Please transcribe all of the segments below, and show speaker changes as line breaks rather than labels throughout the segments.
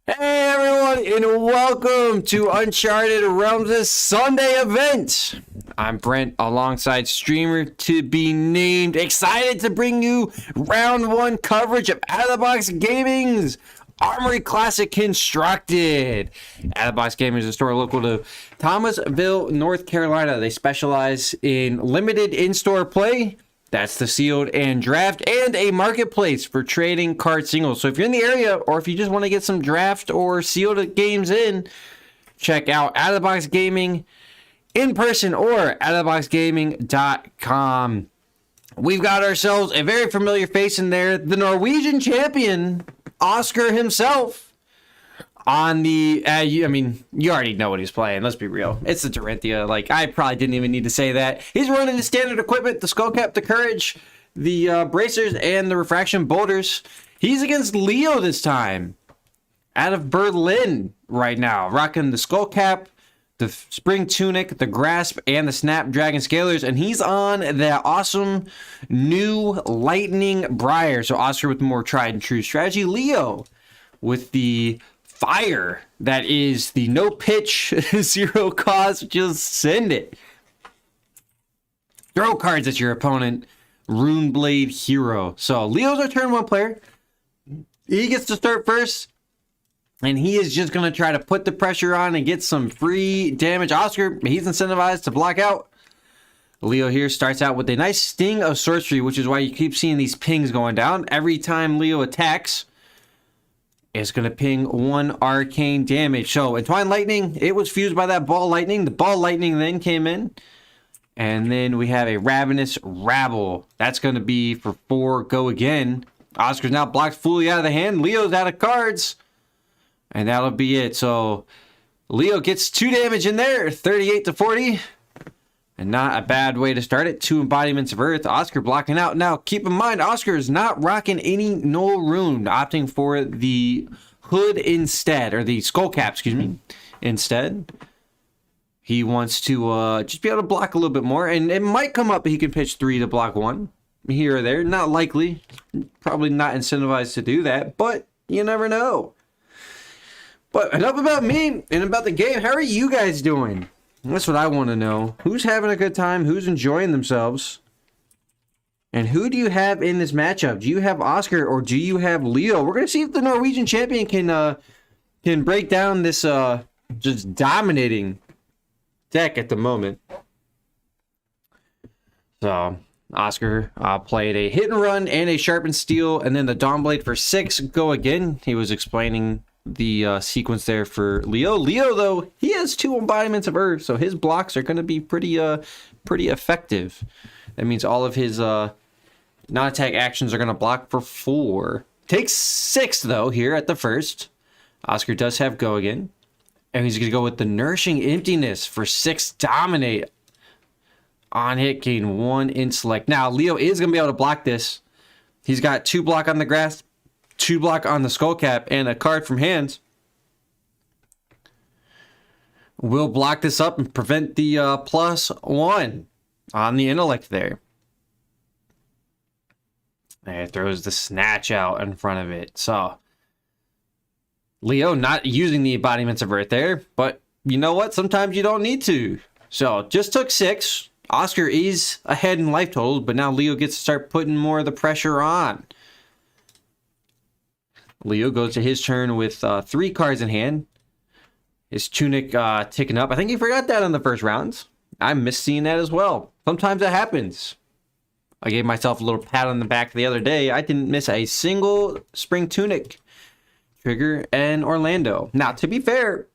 Hey everyone, and welcome to Uncharted Realms' Sunday event. I'm Brent, alongside streamer to be named. Excited to bring you round one coverage of Out of the Box Gaming's Armory Classic Constructed. Out of the Box Gaming is a store local to Thomasville, North Carolina. They specialize in limited in-store play. That's the sealed and draft, and a marketplace for trading card singles. So if you're in the area, or if you just want to get some draft or sealed games in, check out Out of the Box Gaming in person or outoftheboxgaming.com. We've got ourselves a very familiar face in there, the Norwegian champion, Oscar himself. On the, you already know what he's playing. Let's be real. It's the Dorinthia. Like, I probably didn't even need to say that. He's running the standard equipment, the skull cap, the courage, the bracers, and the refraction boulders. He's against Leo this time. Out of Berlin right now. Rocking the skull cap, the spring tunic, the grasp, and the snapdragon scalers. And he's on that awesome new lightning briar. So Oscar with the more tried and true strategy. Leo with the fire that is the no pitch, zero cost, just send it. Throw cards at your opponent. Runeblade Hero. So Leo's our turn one player. He gets to start first, and he is just going to try to put the pressure on and get some free damage. Oscar, he's incentivized to block out. Leo here starts out with a nice sting of sorcery, which is why you keep seeing these pings going down. Every time Leo attacks, it's going to ping one arcane damage. So, Entwined Lightning, it was fused by that Ball Lightning. The Ball Lightning then came in. And then we have a Ravenous Rabble. That's going to be for 4, go again. Oscar's now blocked fully out of the hand. Leo's out of cards. And that'll be it. So, Leo gets 2 damage in there, 38 to 40. And not a bad way to start it. 2 embodiments of Earth. Oscar blocking out. Now, keep in mind, Oscar is not rocking any null rune, opting for the hood instead, or the skull cap, excuse me, instead. He wants to just be able to block a little bit more, and it might come up that he can pitch 3 to block 1 here or there. Not likely. Probably not incentivized to do that, but you never know. But enough about me and about the game. How are you guys doing? That's what I want to know. Who's having a good time? Who's enjoying themselves? And who do you have in this matchup? Do you have Oscar or do you have Leo? We're going to see if the Norwegian champion can break down this just dominating deck at the moment. So, Oscar played a hit and run and a sharpened steel, and then the Dawnblade for 6, go again. He was explaining the sequence there for Leo. Leo, though, he has 2 embodiments of Earth, so his blocks are going to be pretty effective. That means all of his non-attack actions are going to block for 4. Takes 6, though, here at the first. Oscar does have go again. And he's going to go with the Nourishing Emptiness for 6 dominate. On hit, gain 1 intellect. Now, Leo is going to be able to block this. He's got 2 block on the grass, 2 block on the skull cap, and a card from hands. We'll block this up and prevent the +1 on the intellect there. And it throws the snatch out in front of it. So, Leo not using the embodiments of Earth there, but you know what? Sometimes you don't need to. So, just took 6. Oscar is ahead in life totals, but now Leo gets to start putting more of the pressure on. Leo goes to his turn with 3 cards in hand. His tunic ticking up. I think he forgot that in the first rounds. I missed seeing that as well. Sometimes that happens. I gave myself a little pat on the back the other day. I didn't miss a single spring tunic, trigger, and Orlando. Now, to be fair,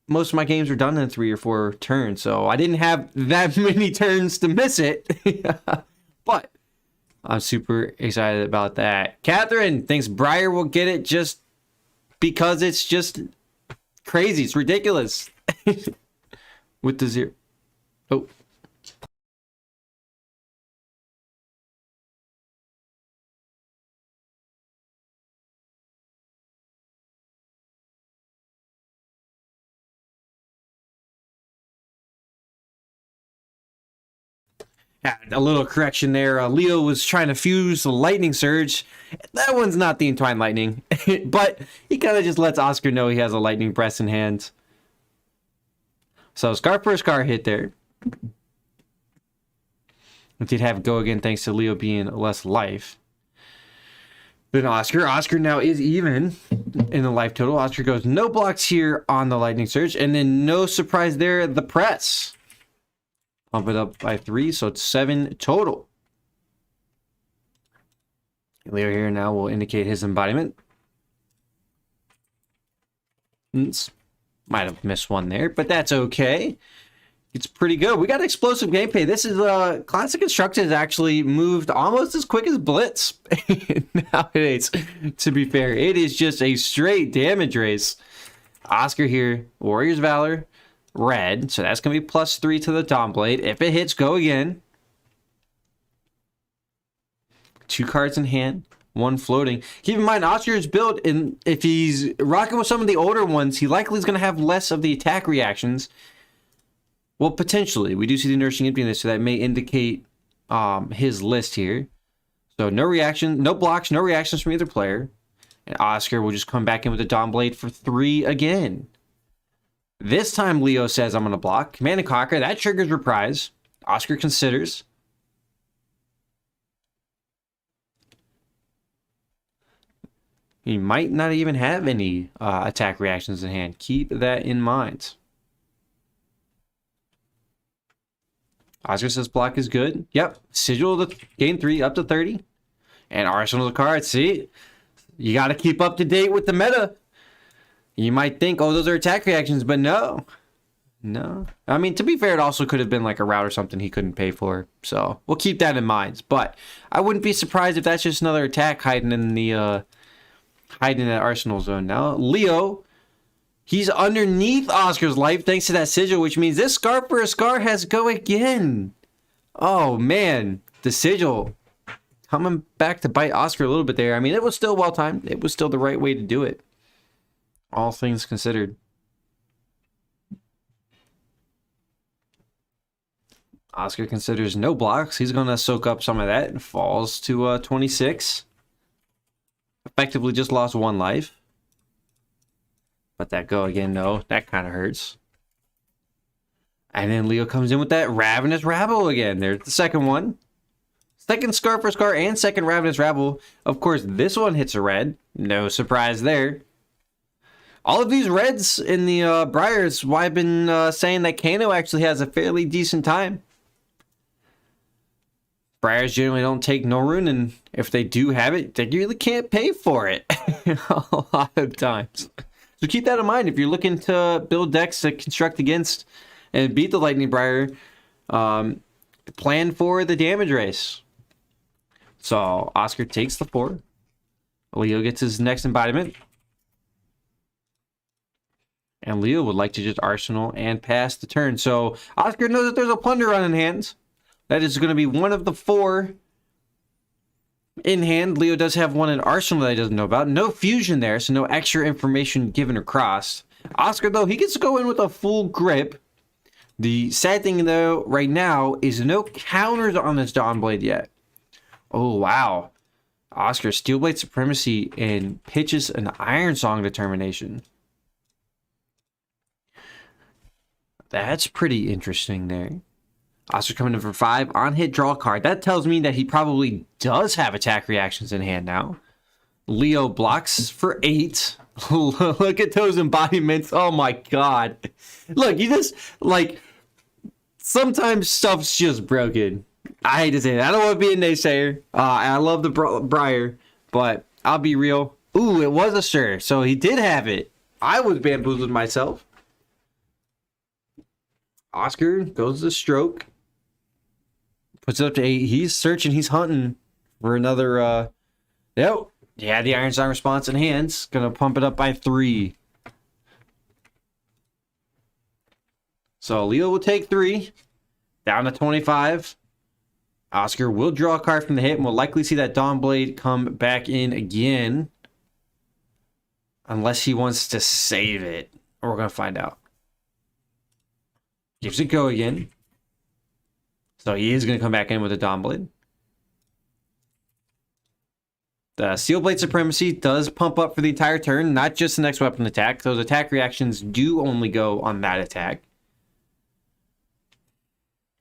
most of my games were done in 3 or 4 turns, so I didn't have that many turns to miss it. But I'm super excited about that. Catherine thinks Briar will get it just because it's just crazy. It's ridiculous. With the 0. Oh. A little correction there. Leo was trying to fuse the lightning surge. That one's not the entwined lightning, but he kind of just lets Oscar know he has a lightning breath in hand. So scar for scar hit there. We did have go again thanks to Leo being less life than Oscar. Oscar now is even in the life total. Oscar goes no blocks here on the lightning surge, and then no surprise there, the press. Pump it up by 3, so it's 7 total. Leo here now will indicate his embodiment. Might have missed one there, but that's okay. It's pretty good. We got explosive gameplay. This is Classic Constructed has actually moved almost as quick as Blitz nowadays. To be fair, it is just a straight damage race. Oscar here, Warrior's Valor, red, so that's gonna be +3 to the Dawn Blade. If it hits, go again. 2 cards in hand, 1 floating. Keep in mind, Oscar's build, and if he's rocking with some of the older ones, he likely is gonna have less of the attack reactions. Well, potentially. We do see the Nourishing Emptiness, so that may indicate his list here. So no reaction, no blocks, no reactions from either player. And Oscar will just come back in with the Dawn Blade for 3 again. This time Leo says, I'm going to block. Command and Conquer, that triggers Reprise. Oscar considers. He might not even have any attack reactions in hand. Keep that in mind. Oscar says block is good. Yep. Sigil the gain 3 up to 30. And Arsenal the card. See? You got to keep up to date with the meta. You might think, oh, those are attack reactions, but no. No. I mean, to be fair, it also could have been like a route or something he couldn't pay for. So we'll keep that in mind. But I wouldn't be surprised if that's just another attack hiding in the hiding in that Arsenal zone. Now, Leo, he's underneath Oscar's life thanks to that sigil, which means this scar for a scar has go again. Oh, man. The sigil coming back to bite Oscar a little bit there. I mean, it was still well-timed. It was still the right way to do it. All things considered. Oscar considers no blocks. He's going to soak up some of that and falls to 26. Effectively just lost 1 life. But that go again, no. That kind of hurts. And then Leo comes in with that Ravenous Rabble again. There's the second one. Second Scar for Scar and second Ravenous Rabble. Of course, this one hits a red. No surprise there. All of these reds in the Briars, why I've been saying that Kano actually has a fairly decent time. Briars generally don't take no rune, and if they do have it, they really can't pay for it a lot of times. So keep that in mind if you're looking to build decks to construct against and beat the Lightning Briar. Plan for the damage race. So Oscar takes the 4. Leo gets his next embodiment. And Leo would like to just Arsenal and pass the turn. So Oscar knows that there's a Plunder Run in hand. That is going to be one of the 4 in hand. Leo does have one in Arsenal that he doesn't know about. No fusion there, so no extra information given across. Oscar, though, he gets to go in with a full grip. The sad thing, though, right now is no counters on this Dawn Blade yet. Oh, wow. Oscar, Steelblade Supremacy, and pitches an Iron Song Determination. That's pretty interesting there. Oscar coming in for 5. On hit, draw a card. That tells me that he probably does have attack reactions in hand now. Leo blocks for 8. Look at those embodiments. Oh my god. Look, you just, like, sometimes stuff's just broken. I hate to say that. I don't want to be a naysayer. I love the Briar, but I'll be real. Ooh, it was a sure. So he did have it. I was bamboozled myself. Oscar goes to stroke. Puts it up to 8. He's searching. He's hunting for another. Yep. Yeah, the Iron Song response in hands. Gonna pump it up by 3. So Leo will take 3. Down to 25. Oscar will draw a card from the hit and will likely see that Dawn Blade come back in again. Unless he wants to save it. We're gonna find out. Gives it go again. So he is going to come back in with a Dawn Blade. The Steel Blade Supremacy does pump up for the entire turn, not just the next weapon attack. Those attack reactions do only go on that attack.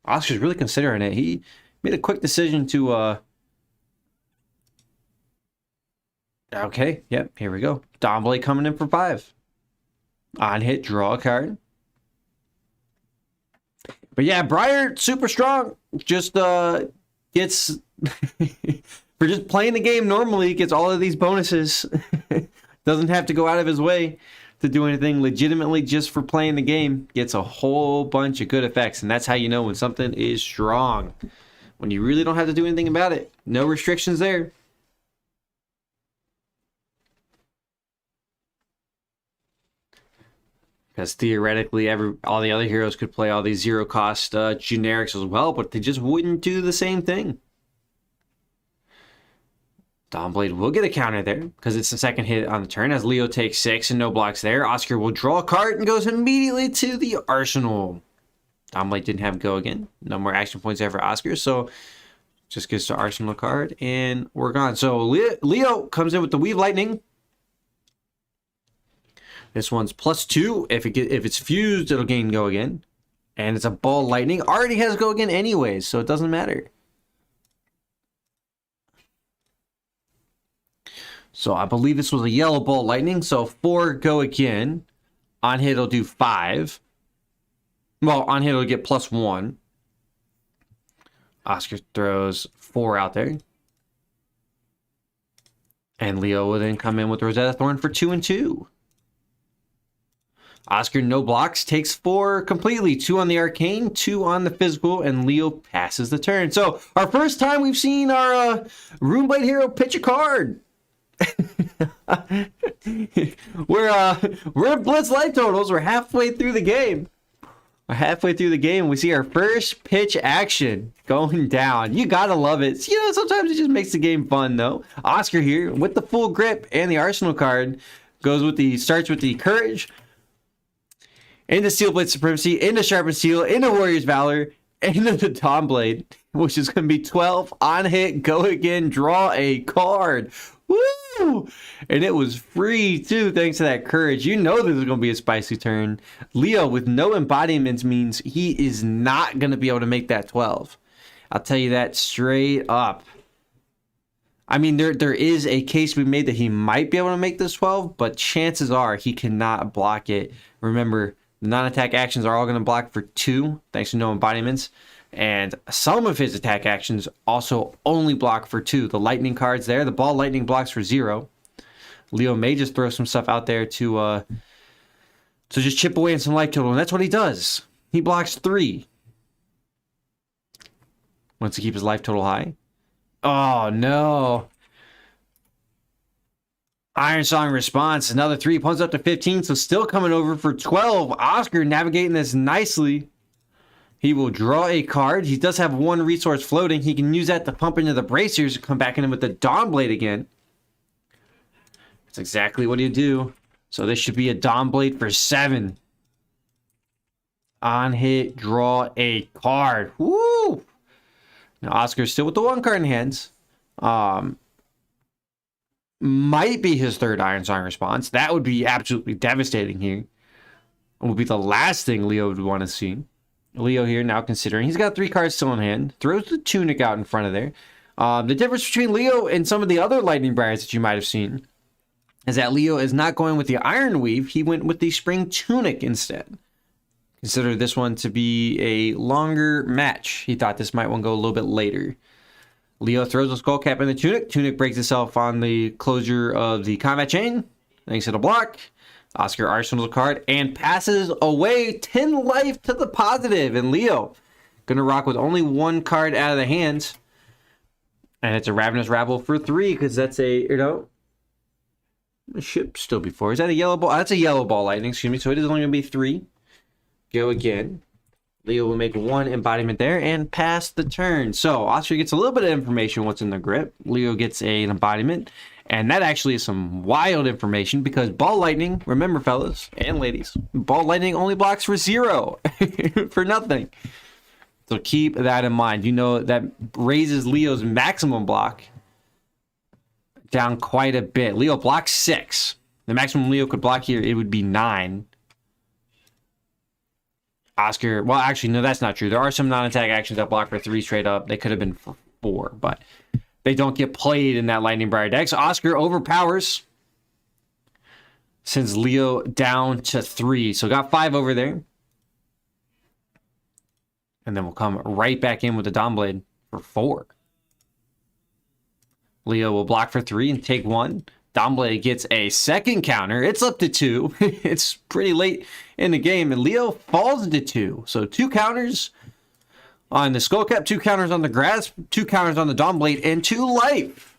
Oscar's really considering it. He made a quick decision to... Okay, yep, here we go. Dawn Blade coming in for 5. On hit, draw a card. But yeah, Briar, super strong. Just gets... For just playing the game normally, gets all of these bonuses. Doesn't have to go out of his way to do anything legitimately just for playing the game. Gets a whole bunch of good effects. And that's how you know when something is strong. When you really don't have to do anything about it. No restrictions there. Because theoretically, all the other heroes could play all these zero-cost generics as well, but they just wouldn't do the same thing. Dawn Blade will get a counter there, because it's the second hit on the turn, as Leo takes 6 and no blocks there. Oscar will draw a card and goes immediately to the arsenal. Dawn Blade didn't have go again. No more action points there for Oscar, so just gets to arsenal card, and we're gone. So Leo comes in with the Weave Lightning. This one's +2. If it's fused, it'll gain go again. And it's a ball lightning. Already has go again anyways, so it doesn't matter. So I believe this was a yellow ball lightning. So 4 go again. On hit, it'll do 5. Well, on hit, it'll get +1. Oscar throws 4 out there. And Leo will then come in with Rosetta Thorn for 2 and 2. Oscar, no blocks, takes 4 completely. 2 on the arcane, 2 on the physical, and Leo passes the turn. So, our first time we've seen our Runeblade hero pitch a card. We're in Blitz Life Totals. We're halfway through the game. We see our first pitch action going down. You gotta love it. You know, sometimes it just makes the game fun, though. Oscar here, with the full grip and the arsenal card, starts with the Courage, into Steel Blade Supremacy, into Sharpened Steel, into Warrior's Valor, into the Dawn Blade, which is going to be 12 on hit, go again, draw a card. Woo! And it was free too, thanks to that Courage. You know this is going to be a spicy turn. Leo with no embodiments means he is not going to be able to make that 12. I'll tell you that straight up. I mean, there is a case to be made that he might be able to make this 12, but chances are he cannot block it. Remember, non-attack actions are all going to block for 2, thanks to no embodiments. And some of his attack actions also only block for 2. The lightning cards there, the ball lightning blocks for 0. Leo may just throw some stuff out there to just chip away in some life total, and that's what he does. He blocks 3. Wants to keep his life total high. Oh, no. Iron Song response, another 3, pumps up to 15, so still coming over for 12. Oscar navigating this nicely. He will draw a card. He does have 1 resource floating. He can use that to pump into the bracers and come back in with the Dawn Blade again. That's exactly what he'll do. So this should be a Dawn Blade for 7. On hit, draw a card. Woo! Now Oscar's still with the 1 card in hands. Might be his 3rd Iron Song response. That would be absolutely devastating here. It would be the last thing Leo would want to see. Leo here now considering. He's got 3 cards still in hand. Throws the Tunic out in front of there. The difference between Leo and some of the other Lightning Briars that you might have seen is that Leo is not going with the Iron Weave. He went with the Spring Tunic instead. Consider this one to be a longer match. He thought this might want to go a little bit later. Leo throws a skull cap in the Tunic. Tunic breaks itself on the closure of the combat chain. Thanks to the block. Oscar arsenals a card and passes away 10 life to the positive. And Leo gonna rock with only 1 card out of the hands. And it's a Ravenous Rabble for 3 because that's a, it should still be 4. Is that a yellow ball? That's a yellow ball lightning, excuse me. So it is only gonna be 3. Go again. Leo will make 1 embodiment there and pass the turn. So Oscar gets a little bit of information what's in the grip. Leo gets an embodiment. And that actually is some wild information because Ball Lightning, remember fellas and ladies, Ball Lightning only blocks for 0. For nothing. So keep that in mind. You know, that raises Leo's maximum block down quite a bit. Leo blocks 6. The maximum Leo could block here, it would be 9. Oscar, well, actually, no, that's not true. There are some non-attack actions that block for 3 straight up. They could have been for 4, but they don't get played in that Lightning Briar deck. So Oscar overpowers. Sends Leo down to 3. So got 5 over there. And then we'll come right back in with the Dawnblade for 4. Leo will block for 3 and take 1. Dawnblade gets a second counter. It's up to 2. It's pretty late in the game, and Leo falls to 2. So 2 counters on the Skullcap, 2 counters on the Grasp, 2 counters on the Dawnblade, and 2 life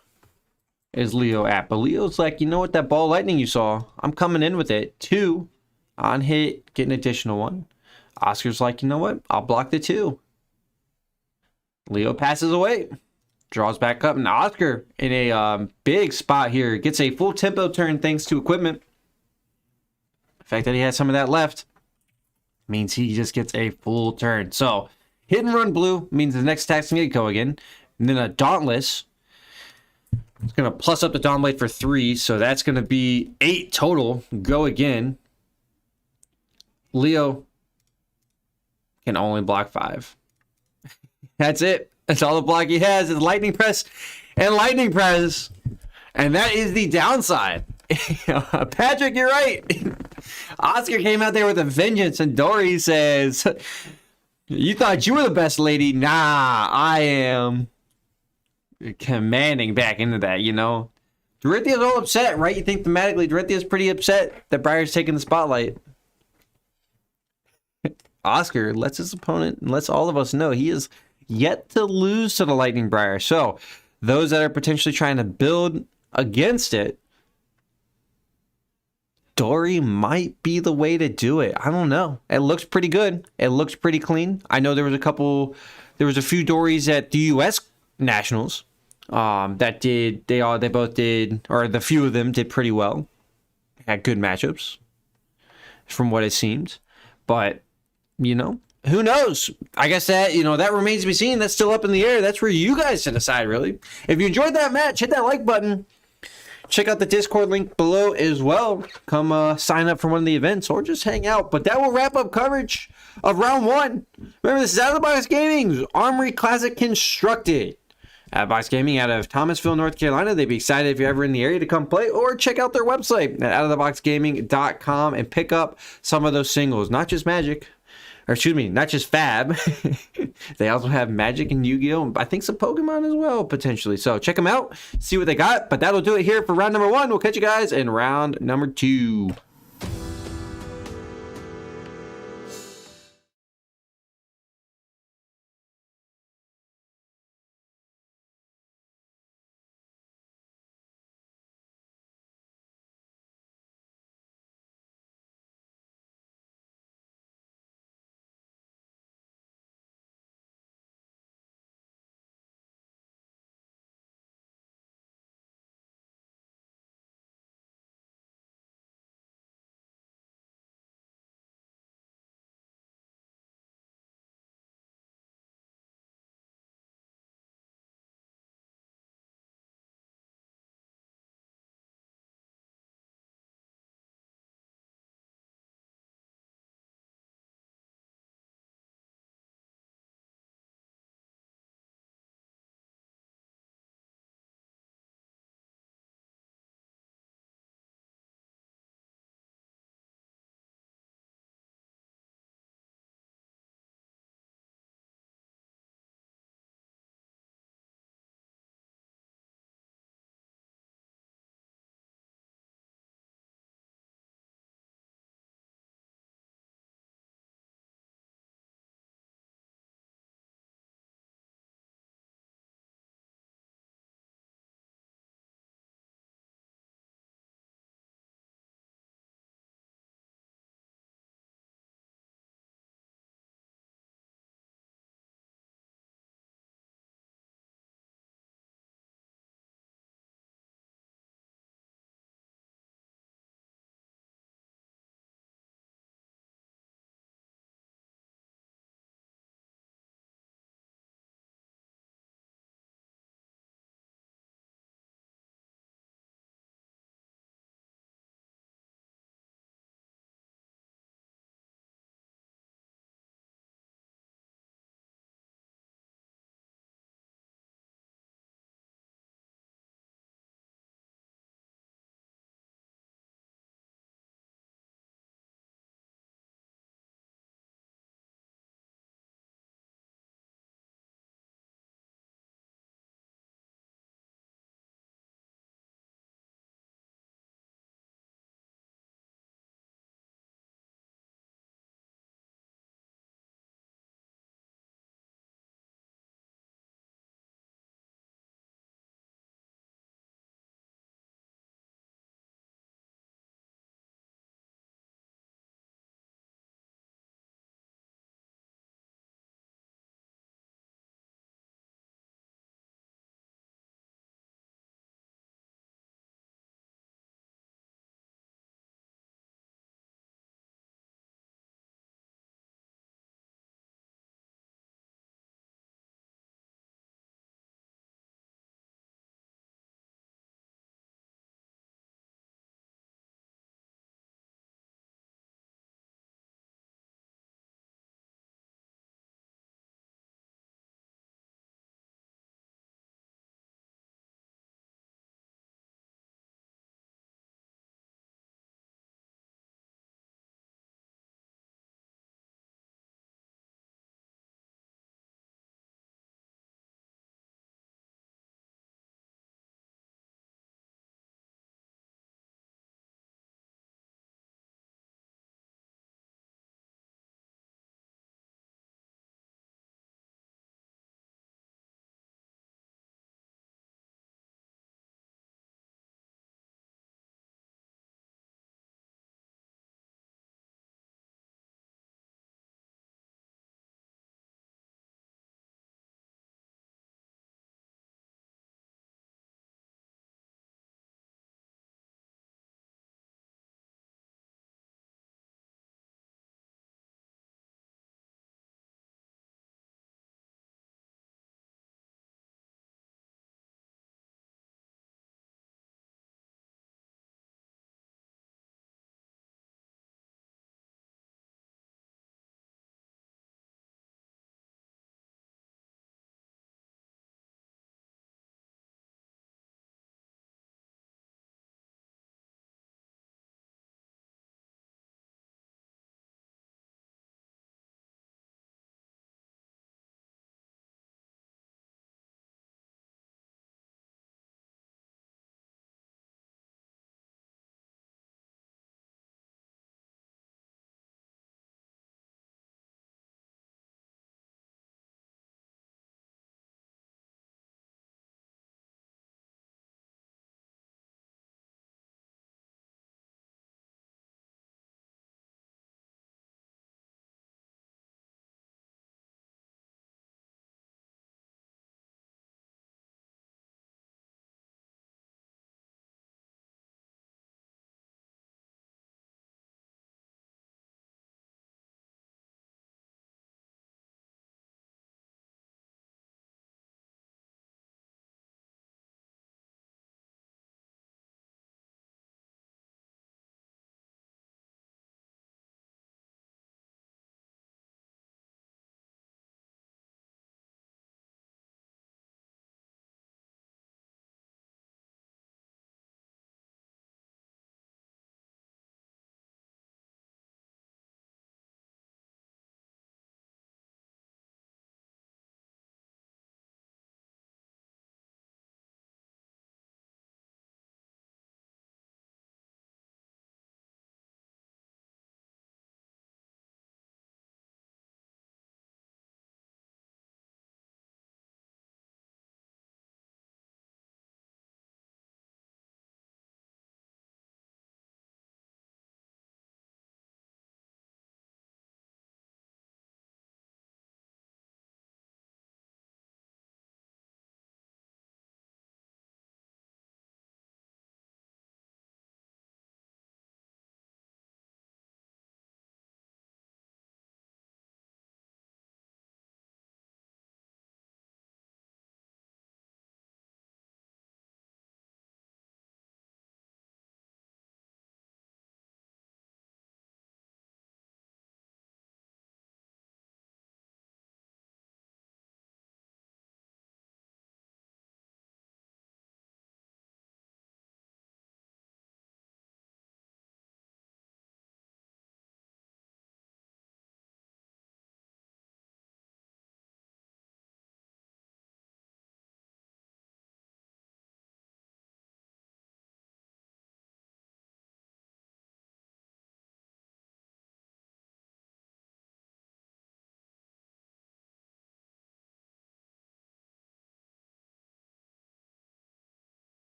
is Leo at. But Leo's like, you know what, that ball lightning you saw, I'm coming in with it. 2 on hit, get an additional 1. Oscar's like, you know what, I'll block the 2. Leo passes away. Draws back up, and Oscar in a big spot here. Gets a full tempo turn thanks to equipment. The fact that he has some of that left means he just gets a full turn. So, hit and run blue means the next attack's going to go again. And then a Dauntless. It's going to plus up the Dawnblade for 3, so that's going to be 8 total. Go again. Leo can only block 5. That's it. That's all the block he has is Lightning Press and Lightning Press. And that is the downside. Patrick, you're right. Oscar came out there with a vengeance, and Dory says, you thought you were the best lady. Nah, I am. Commanding back into that, you know. Dorithia's all upset, right? You think thematically Dorithia's pretty upset that Briar's taking the spotlight. Oscar lets his opponent and lets all of us know he is yet to lose to the Lightning Briar. So those that are potentially trying to build against it, Dory might be the way to do it. I don't know. It looks pretty good. It looks pretty clean. I know there was a few Dories at the US Nationals that did, they both did, or the few of them did pretty well. Had good matchups from what it seemed. But, you know, who knows? I guess that, you know, that remains to be seen. That's still up in the air. That's for you guys to decide, really. If you enjoyed that match, hit that like button. Check out the Discord link below as well. Come sign up for one of the events or just hang out. But that will wrap up coverage of round 1. Remember, this is Out of the Box Gaming's Armory Classic Constructed. Out of the Box Gaming out of Thomasville, North Carolina. They'd be excited if you're ever in the area to come play, or check out their website at outoftheboxgaming.com and pick up some of those singles. Not just Magic. Or excuse me, not just Fab. They also have Magic and Yu-Gi-Oh! I think some Pokemon as well, potentially. So check them out, see what they got. But that'll do it here for round number 1. We'll catch you guys in round number 2.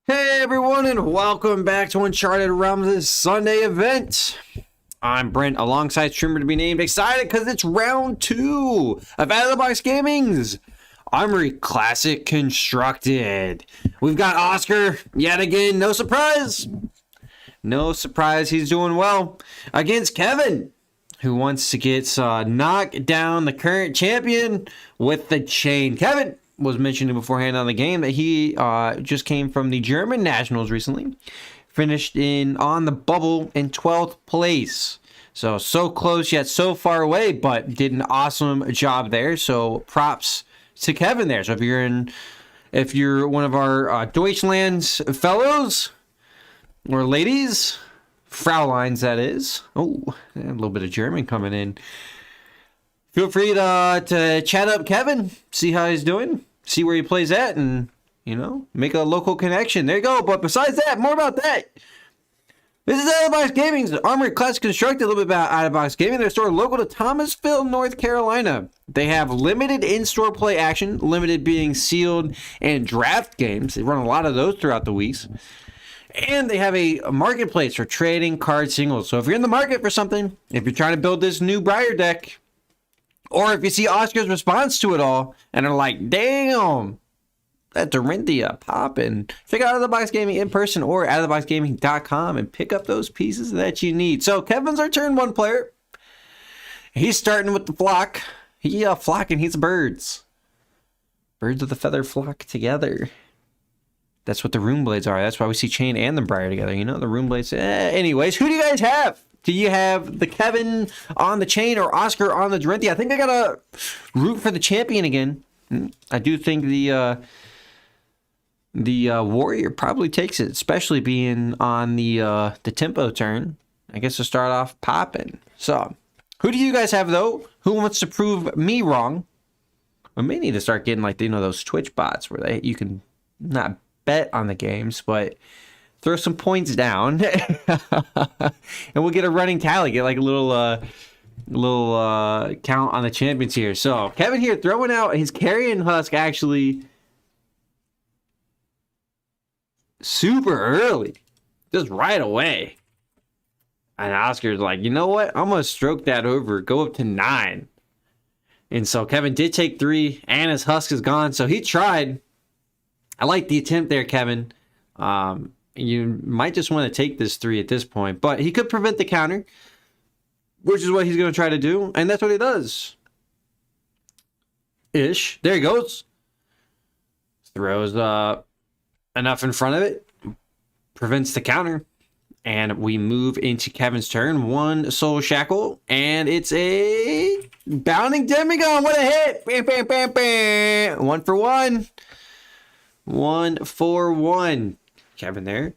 Hey everyone, and welcome back to Uncharted Realms' Sunday event. I'm Brent, alongside streamer to be named. Excited because it's round 2 of Out of the Box Gaming's Armory Classic Constructed. We've got Oscar yet again. No surprise. No surprise, he's doing well against Kevin, who wants to get knock down the current champion with the chain. Kevin was mentioning beforehand on the game that he just came from the German Nationals recently. Finished on the bubble in 12th place. So close yet so far away, but did an awesome job there. So props to Kevin there. So if you're one of our Deutschland's fellows or ladies, Frauleins that is. Oh, a little bit of German coming in. Feel free to chat up Kevin, see how he's doing, see where he plays at, and, make a local connection. There you go. But besides that, more about that. This is Out of the Box Gaming's Armored Class Constructed. A little bit about Out of the Box Gaming. They're stored local to Thomasville, North Carolina. They have limited in-store play action, limited being sealed and draft games. They run a lot of those throughout the weeks. And they have a marketplace for trading card singles. So if you're in the market for something, if you're trying to build this new Briar deck, or if you see Oscar's response to it all and are like, damn, that Dorinthia popping, check out Out of the Box Gaming in person or outoftheboxgaming.com and pick up those pieces that you need. So Kevin's our turn 1 player. He's starting with the flock. He's birds. Birds of the feather flock together. That's what the rune blades are. That's why we see chain and the briar together. The rune blades. Anyways, who do you guys have? Do you have the Kevin on the chain or Oscar on the Dorinthia? I think I gotta root for the champion again. I do think the warrior probably takes it, especially being on the tempo turn. I guess to start off popping. So, who do you guys have though? Who wants to prove me wrong? We may need to start getting those Twitch bots where you can not bet on the games, but throw some points down, and we'll get a running tally. Get a little count on the champions here. So Kevin here throwing out his carrion husk actually super early, just right away. And Oscar's like, you know what? I'm gonna stroke that over, go up to 9. And so Kevin did take 3, and his husk is gone. So he tried. I like the attempt there, Kevin. You might just want to take this 3 at this point, but he could prevent the counter, which is what he's going to try to do, and that's what he does. Ish. There he goes. Throws enough in front of it. Prevents the counter. And we move into Kevin's turn. 1 soul shackle, and it's a bounding demigod. What a hit! Bam, bam, bam, bam. 1 for 1. 1 for 1. Kevin there.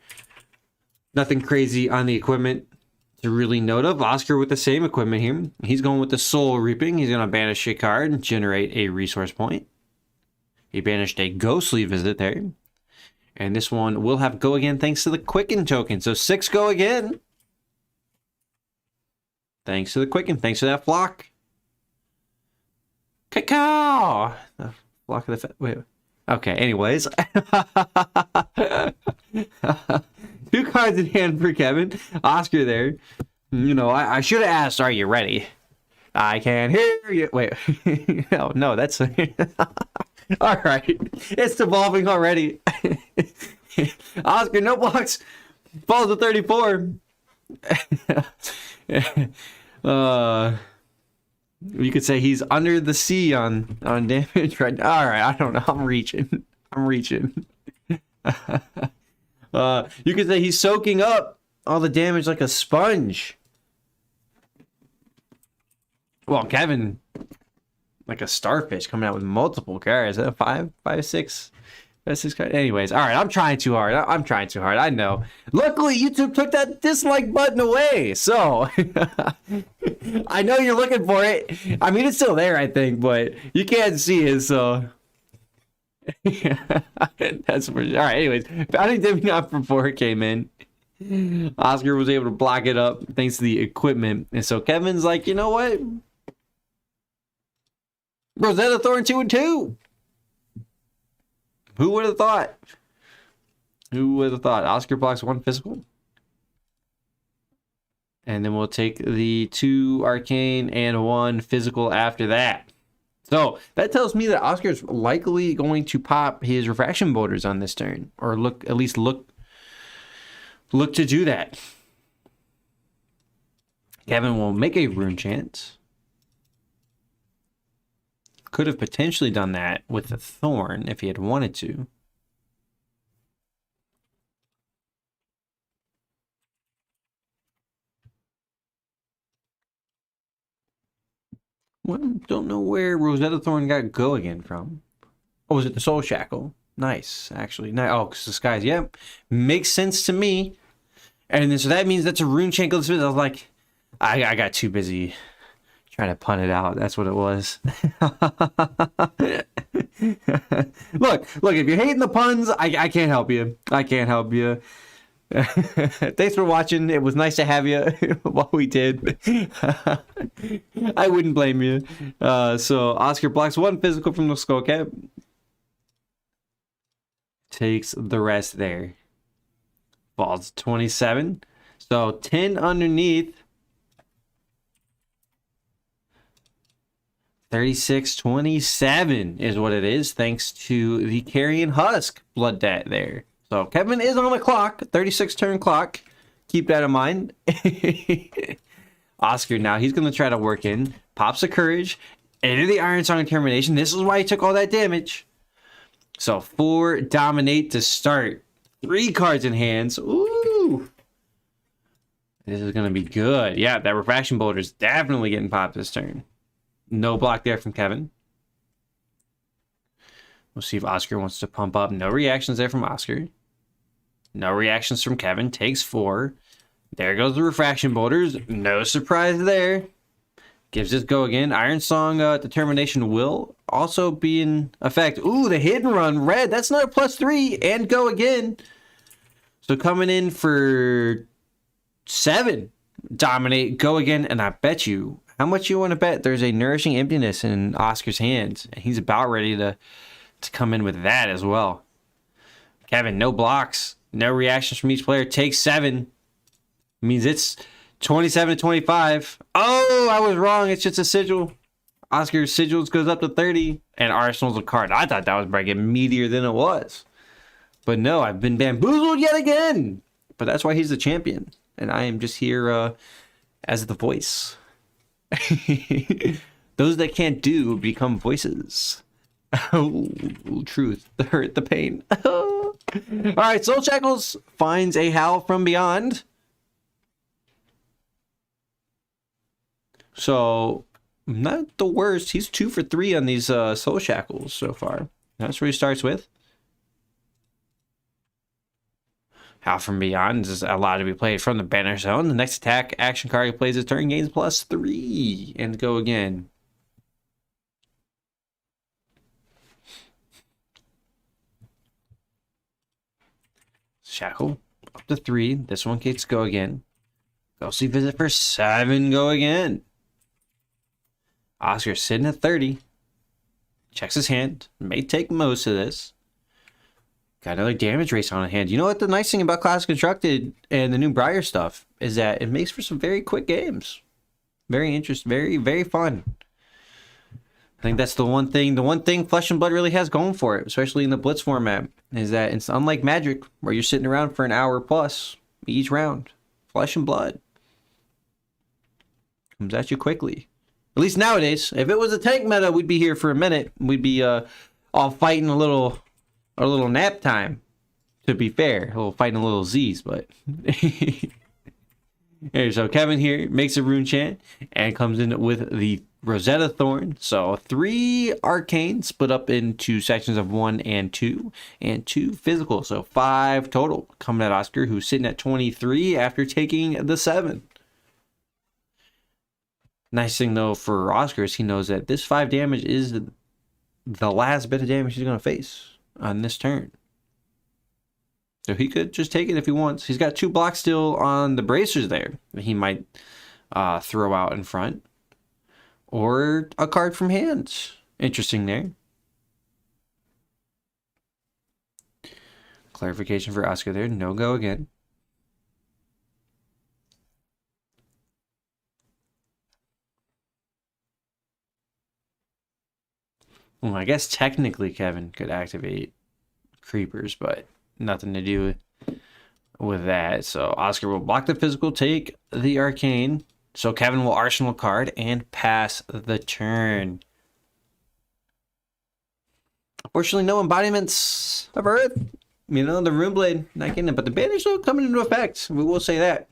Nothing crazy on the equipment to really note of. Oscar with the same equipment here. He's going with the Soul Reaping. He's going to banish a card and generate a resource point. He banished a Ghostly Visit there. And this one will have Go Again thanks to the Quicken token. So 6 Go Again. Thanks to the Quicken. Thanks to that flock. Cacao! The flock of the... Wait. Okay, anyways. 2 cards in hand for Kevin. Oscar there. I should have asked, are you ready? I can hear you. Wait. no, that's... All right. It's devolving already. Oscar, no blocks. Falls to 34. You could say he's under the sea on damage right now. All right, I don't know. I'm reaching. You could say he's soaking up all the damage like a sponge. Well, Kevin, like a starfish coming out with multiple cards. 5, 6 cards. Anyways, all right. I'm trying too hard. I know. Luckily, YouTube took that dislike button away. So I know you're looking for it. I mean, it's still there, I think, but you can't see it. So that's for sure. All right. Anyways, bounty demigod for 4 came in. Oscar was able to block it up thanks to the equipment, and so Kevin's like, you know what? Rosetta Thorn 2 and 2. Who would have thought? Who would have thought? Oscar blocks 1 physical. And then we'll take the 2 arcane and 1 physical after that. So that tells me that Oscar's likely going to pop his refraction boulders on this turn, or look to do that. Kevin will make a rune chant. Could have potentially done that with the thorn if he had wanted to. Well, don't know where Rosetta Thorn got go again from. Oh, was it the Soul Shackle? Nice, actually. Oh, because the skies. Yep. Makes sense to me. And then, so that means that's a rune chant. I was like, I got too busy trying to pun it out. That's what it was. Look, if you're hating the puns, I can't help you. I can't help you. Thanks for watching. It was nice to have you while we did. I wouldn't blame you. So Oscar blocks 1 physical from the skull cap. Takes the rest there. Falls 27. So 10 underneath. 36-27 is what it is, thanks to the Carrion Husk blood debt there. So Kevin is on the clock, 36 turn clock. Keep that in mind. Oscar now, he's going to try to work in. Pops a courage. Into the Iron Song of Termination. This is why he took all that damage. So 4 dominate to start. 3 cards in hands. Ooh. This is going to be good. Yeah, that refraction boulder is definitely getting popped this turn. No block there from Kevin. We'll see if Oscar wants to pump up. No reactions there from Oscar. No reactions from Kevin. Takes 4. There goes the refraction boulders. No surprise there. Gives this go again. Iron Song Determination will also be in effect. Ooh, the hidden run. Red. That's another +3. And go again. So coming in for 7. Dominate. Go again. And I bet you, how much you want to bet there's a Nourishing Emptiness in Oscar's hands. And he's about ready to come in with that as well. Kevin, no blocks. No reactions from each player. Takes 7. Means it's 27-25. Oh, I was wrong. It's just a sigil. Oscar's sigils goes up to 30. And Arsenal's a card. I thought that was probably getting meatier than it was. But no, I've been bamboozled yet again. But that's why he's the champion. And I am just here as the voice. Those that can't do become voices. Oh, truth, the hurt, the pain. All right, Soul Shackles finds a howl from beyond. So, not the worst. He's 2 for 3 on these Soul Shackles so far. That's where he starts with. Howl from Beyond is allowed to be played from the banner zone. The next attack action card he plays his turn gains +3. And go again. Shackle up to 3. This one gets go again. Ghostly Visit for 7. Go again. Oscar sitting at 30. Checks his hand. May take most of this. Got another damage race on hand. You know what the nice thing about Classic Constructed and the new Briar stuff is that it makes for some very quick games. Very interesting. Very, very fun. I think that's the one thing Flesh and Blood really has going for it, especially in the Blitz format, is that it's unlike Magic, where you're sitting around for an hour plus each round. Flesh and Blood comes at you quickly. At least nowadays. If it was a tank meta, we'd be here for a minute. We'd be all fighting a little nap time, to be fair. A little fighting a little Z's, but... Here, so Kevin here makes a rune chant and comes in with the Rosetta Thorn. So 3 arcane split up into sections of 1 and 2, and 2 physical. So 5 total coming at Oscar, who's sitting at 23 after taking the 7. Nice thing though for Oscar is he knows that this 5 damage is the last bit of damage he's going to face on this turn. So he could just take it if he wants. He's got 2 blocks still on the bracers there that he might throw out in front. Or a card from hand. Interesting there. Clarification for Oscar there. No go again. Well, I guess technically Kevin could activate creepers, but nothing to do with that. So Oscar will block the physical, take the arcane. So Kevin will arsenal card and pass the turn. Unfortunately, no embodiments of Earth. You know, the Runeblade not getting it, but the bandage still coming into effect. We will say that.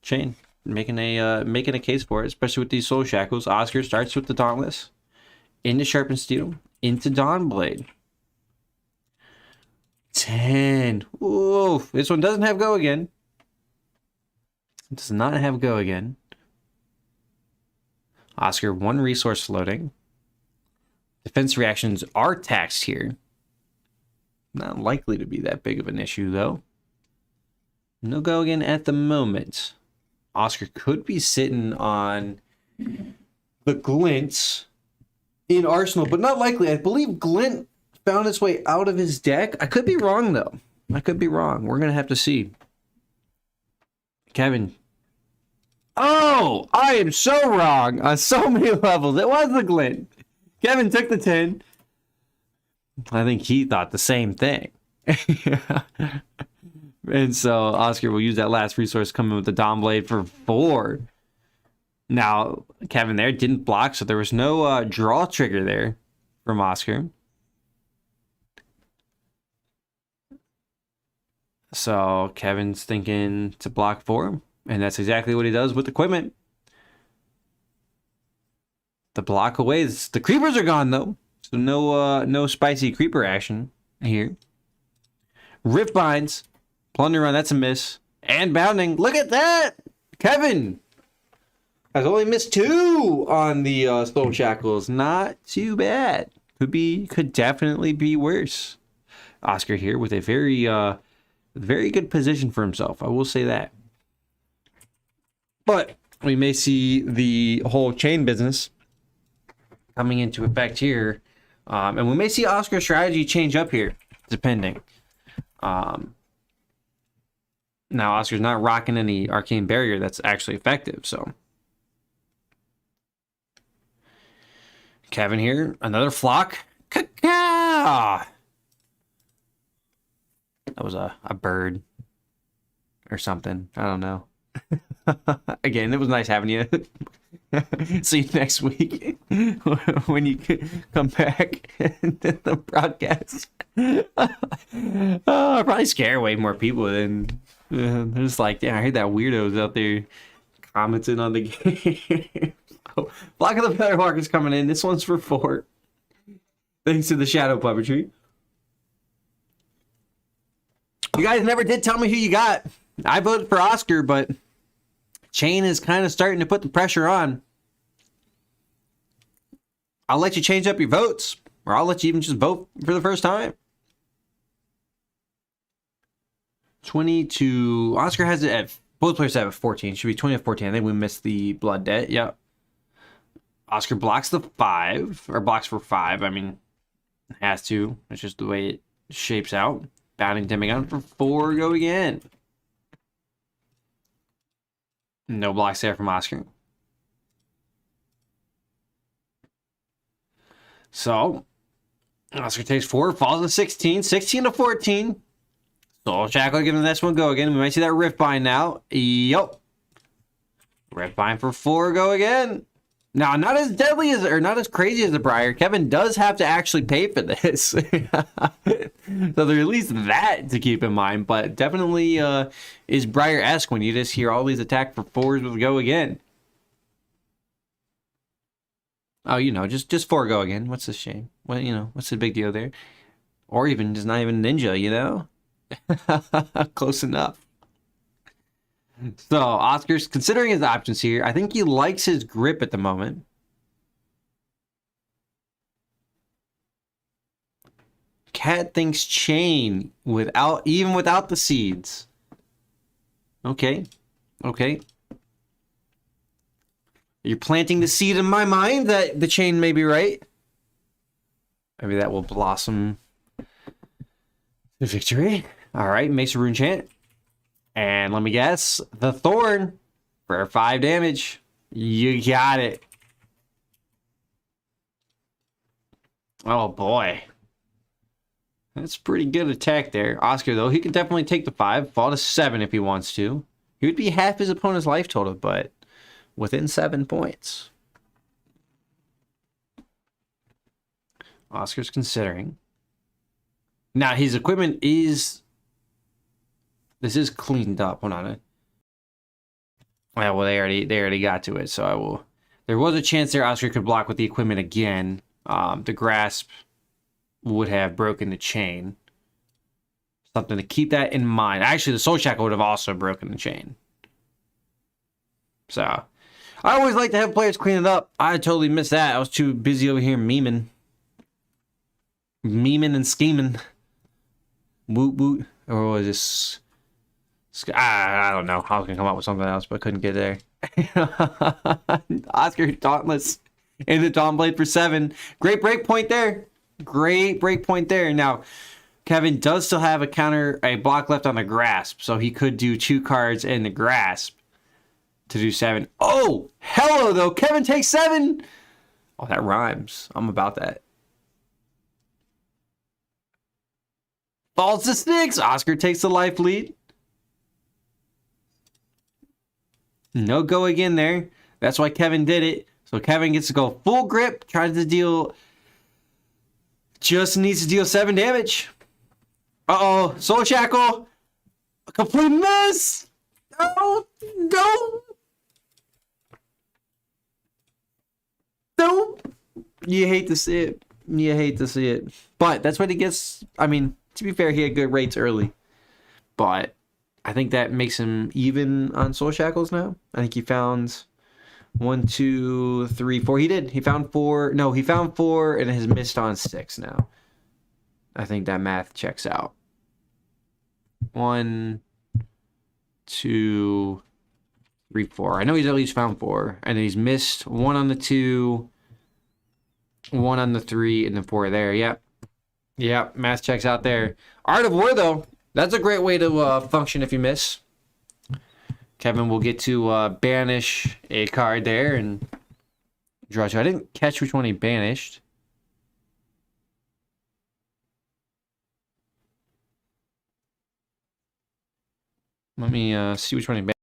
Chain making a case for it, especially with these soul shackles. Oscar starts with the Dauntless, into Sharpened Steel, into Dawnblade. 10. Whoa, this one doesn't have go again. It does not have go again. Oscar, 1 resource floating. Defense reactions are taxed here. Not likely to be that big of an issue, though. No go again at the moment. Oscar could be sitting on the Glint in Arsenal, but not likely. I believe Glint found its way out of his deck. I could be wrong, though. I could be wrong. We're going to have to see. Kevin. Oh, I am so wrong on so many levels. It was the Glint. Kevin took the 10. I think he thought the same thing. And so Oscar will use that last resource coming with the Dawnblade for 4. Now, Kevin there didn't block, so there was no draw trigger there from Oscar. So Kevin's thinking to block 4, and that's exactly what he does with equipment. The block away. The creepers are gone, though. So no spicy creeper action here. Rift Binds. Plunder Run, that's a miss. And Bounding. Look at that! Kevin has only missed 2 on the Soul Shackles. Not too bad. Could definitely be worse. Oscar here with a very good position for himself. I will say that. But we may see the whole chain business coming into effect here. And we may see Oscar's strategy change up here, depending. Now, Oscar's not rocking any Arcane Barrier that's actually effective, so. Kevin here, another flock. Caca! That was a bird or something. I don't know. Again, it was nice having you. See you next week when you come back and the broadcast. I'll probably scare way more people than just like, yeah, I heard that weirdos out there commenting on the game. So, Block of the Feather Walker's coming in. This one's for 4. Thanks to the Shadow Puppetry. You guys never did tell me who you got. I voted for Oscar, but Chain is kind of starting to put the pressure on. I'll let you change up your votes, or I'll let you even just vote for the first time. 22. Oscar has it at, both players have it 14. Should be 20 of 14. I think we missed the blood debt. Yep. Oscar blocks the 5, or blocks for 5. I mean, has to. It's just the way it shapes out. Bounding Demigon for 4. Go again. No blocks there from Oscar. So, Oscar takes 4, falls to 16. 16 to 14. Soul Shackle giving the next one go again. We might see that Rift Bind now. Yup. Rift Bind for 4. Go again. Now, not as deadly as, or not as crazy as the Briar. Kevin does have to actually pay for this. So there's at least that to keep in mind. But definitely is Briar-esque when you just hear all these attack for 4s with go again. Oh, you know, just 4 go again. What's the shame? Well, you know, what's the big deal there? Or even just not even ninja, you know? Close enough. So, Oscar's considering his options here. I think he likes his grip at the moment. Cat thinks chain even without the seeds. Okay. Okay. You're planting the seed in my mind that the chain may be right. Maybe that will blossom The victory. All right, makes a rune chant. And let me guess, the thorn for 5 damage. You got it. Oh boy. That's pretty good attack there. Oscar, though, he can definitely take the 5, fall to 7 if he wants to. He would be half his opponent's life total, but within 7 points. Oscar's considering. Now, his equipment is... This is cleaned up. Hold on. Yeah, well, they already got to it, so I will... There was a chance there Oscar could block with the equipment again. The grasp would have broken the chain. Something to keep that in mind. Actually, the soul shackle would have also broken the chain. So, I always like to have players clean it up. I totally missed that. I was too busy over here memeing. Memeing and scheming. Woot woot. Or was this... I don't know. I was going to come up with something else, but I couldn't get there. Oscar Dauntless in the Dawnblade for 7. Great break point there. Great break point there. Now, Kevin does still have a block left on the grasp, so he could do 2 cards in the grasp to do 7. Oh, hello though. Kevin takes 7. Oh, that rhymes. I'm about that. Falls to 6. Oscar takes the life lead. No go again there. That's why Kevin did it. So Kevin gets to go full grip. Tries to deal... Just needs to deal 7 damage. Uh-oh. Soul Shackle. A complete miss. Oh, no. No. You hate to see it. You hate to see it. But that's what he gets. I mean, to be fair, he had good rates early. But I think that makes him even on Soul Shackles now. I think he found 1, 2, 3, 4. He did. He found 4. No, he found 4 and has missed on 6 now. I think that math checks out. 1, 2, 3, 4. I know he's at least found 4. And then he's missed 1 on the 2, 1 on the 3, and then 4 there. Yep. Yep. Math checks out there. Art of War, though. That's a great way to function if you miss. Kevin will get to banish a card there and draw 2. I didn't catch which one he banished. Let me see which one he banished.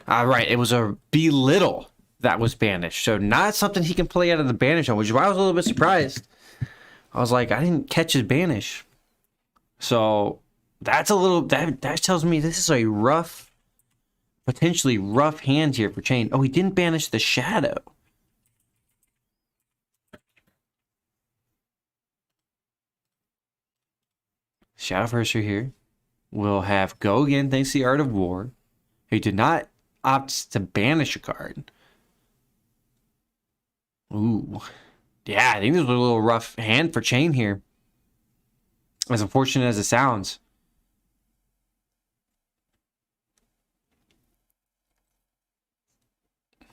All right, it was a Belittle that was banished. So not something he can play out of the banish on, which is why I was a little bit surprised. I was like, I didn't catch his banish. So that's a little, that tells me this is a rough, potentially rough hand here for Chain. Oh, he didn't banish the Shadow. Shadow Purser here will have go again thanks to the Art of War. He did not opt to banish a card. Ooh. Yeah, I think this was a little rough hand for Chain here. As unfortunate as it sounds.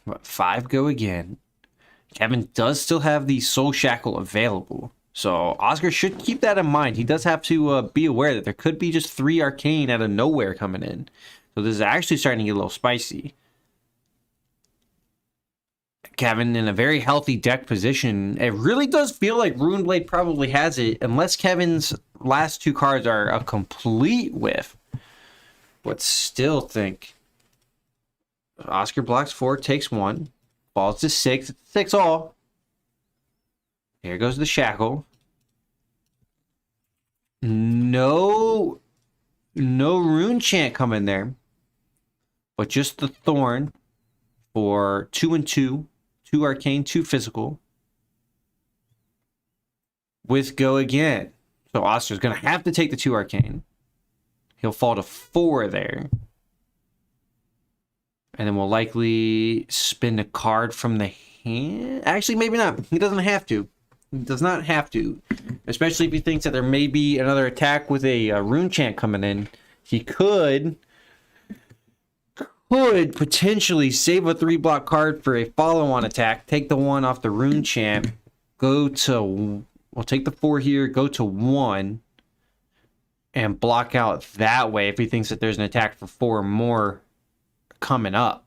But 5 go again. Kevin does still have the Soul Shackle available. So Oscar should keep that in mind. He does have to be aware that there could be just 3 Arcane out of nowhere coming in. So this is actually starting to get a little spicy. Kevin in a very healthy deck position. It really does feel like Runeblade probably has it, unless Kevin's last 2 cards are a complete whiff. But still think Oscar blocks 4, takes 1, falls to 6, 6 all. Here goes the Shackle. No rune chant coming there. But just the Thorn for 2 and 2. 2 Arcane, 2 Physical. With go again. So Oscar's going to have to take the 2 Arcane. He'll fall to 4 there. And then we'll likely spin a card from the hand. Actually, maybe not. He doesn't have to. Does not have to. Especially if he thinks that there may be another attack with a rune chant coming in. He could potentially save a 3-block card for a follow-on attack. Take the 1 off the rune chant. Go to... We'll take the 4 here. Go to 1. And block out that way if he thinks that there's an attack for 4 more coming up.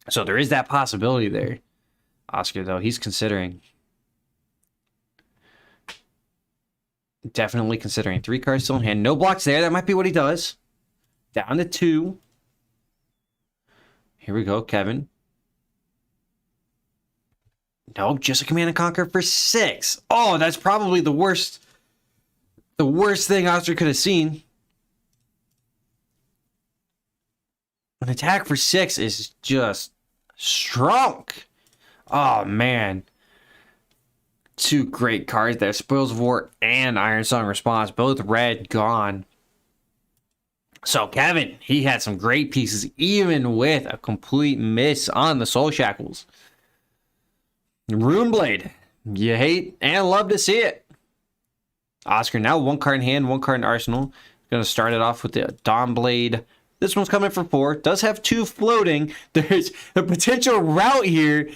So there is that possibility there. Oscar, though, he's considering. Definitely considering. 3 cards still in hand. No blocks there. That might be what he does. Down to 2. Here we go, Kevin. Nope, just a Command and Conquer for 6. Oh, that's probably the worst thing Oscar could have seen. An attack for 6 is just strong. Oh, man. 2 great cards there. Spoils of War and Iron Song Response. Both red, gone. So, Kevin, he had some great pieces, even with a complete miss on the Soul Shackles. Runeblade. You hate and love to see it. Oscar now 1 card in hand, 1 card in arsenal. Going to start it off with the Dawnblade. This one's coming for 4. Does have 2 floating. There's a potential route here.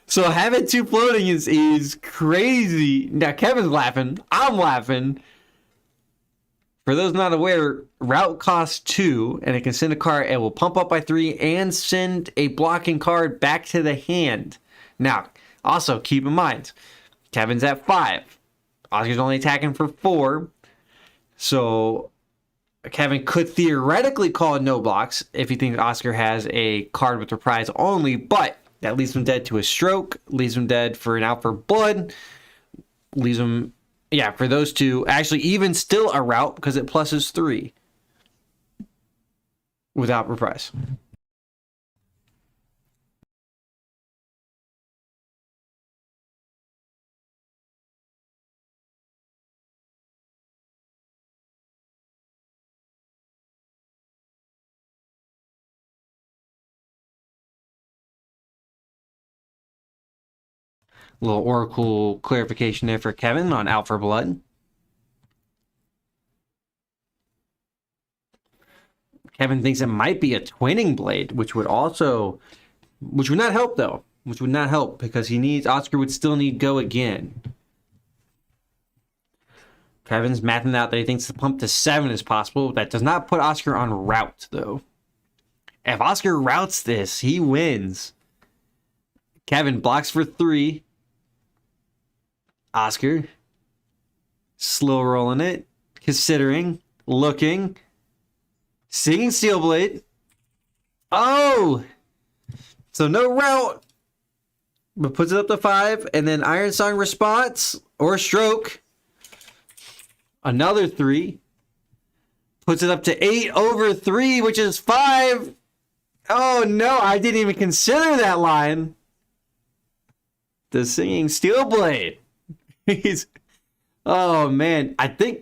So having 2 floating is crazy. Now Kevin's laughing. I'm laughing. For those not aware, route costs 2, and it can send a card. It will pump up by 3 and send a blocking card back to the hand. Now, also keep in mind, Kevin's at 5. Oscar's only attacking for 4. So Kevin could theoretically call no blocks if he thinks Oscar has a card with reprise only, but that leaves him dead to a stroke, leaves him dead for an out for blood, leaves him, yeah, for those 2. Actually, even still a route because it pluses 3 without reprise. A little Oracle clarification there for Kevin on Out for Blood. Kevin thinks it might be a Twinning Blade, which would not help though. Which would not help because Oscar would still need Go again. Kevin's mathing out that he thinks the pump to 7 is possible. That does not put Oscar on route though. If Oscar routes this, he wins. Kevin blocks for 3. Oscar slow rolling it, considering, looking, Singing Steelblade. Oh! So no route, but puts it up to 5, and then Iron Song Response or Stroke. Another 3. Puts it up to 8 over 3, which is 5. Oh no, I didn't even consider that line. The Singing Steelblade. Oh man, I think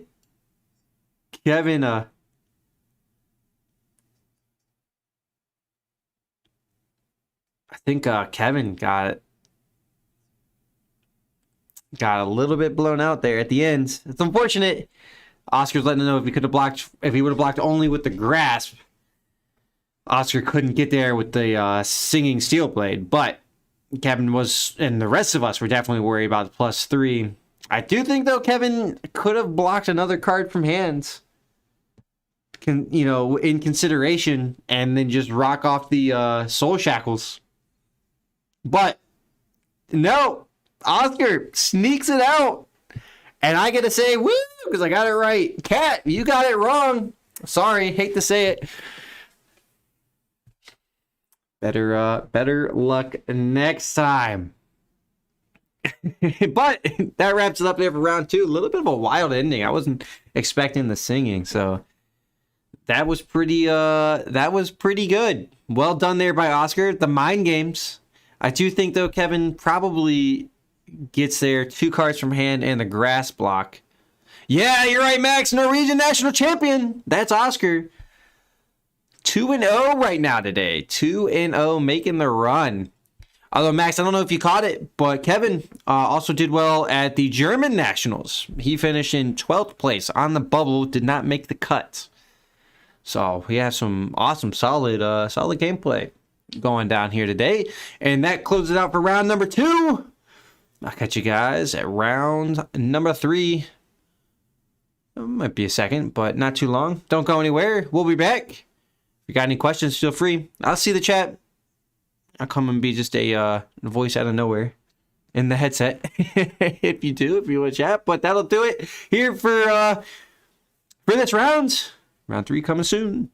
Kevin Kevin got a little bit blown out there at the end. It's unfortunate. Oscar's letting him know if he would have blocked only with the grasp, Oscar couldn't get there with the Singing Steelblade, but Kevin was, and the rest of us were definitely worried about the +3. I do think, though, Kevin could have blocked another card from hands, in consideration, and then just rock off the Soul Shackles. But, no, Oscar sneaks it out. And I get to say, woo, because I got it right. Cat, you got it wrong. Sorry, hate to say it. Better luck next time. But that wraps it up there for round 2. A little bit of a wild ending. I wasn't expecting the singing, so that was pretty good. Well done there by Oscar. The mind games. I do think, though, Kevin probably gets there 2 cards from hand and the grass block. Yeah, you're right, Max. Norwegian national champion. That's Oscar. 2-0 right now today. 2-0 making the run. Although, Max, I don't know if you caught it, but Kevin also did well at the German Nationals. He finished in 12th place on the bubble, did not make the cut. So we have some awesome, solid gameplay going down here today. And that closes it out for round number 2. I'll catch you guys at round number 3. It might be a second, but not too long. Don't go anywhere. We'll be back. If you got any questions, feel free. I'll see the chat. I'll come and be just a voice out of nowhere in the headset if you want to chat. But that'll do it here for this round. Round 3 coming soon.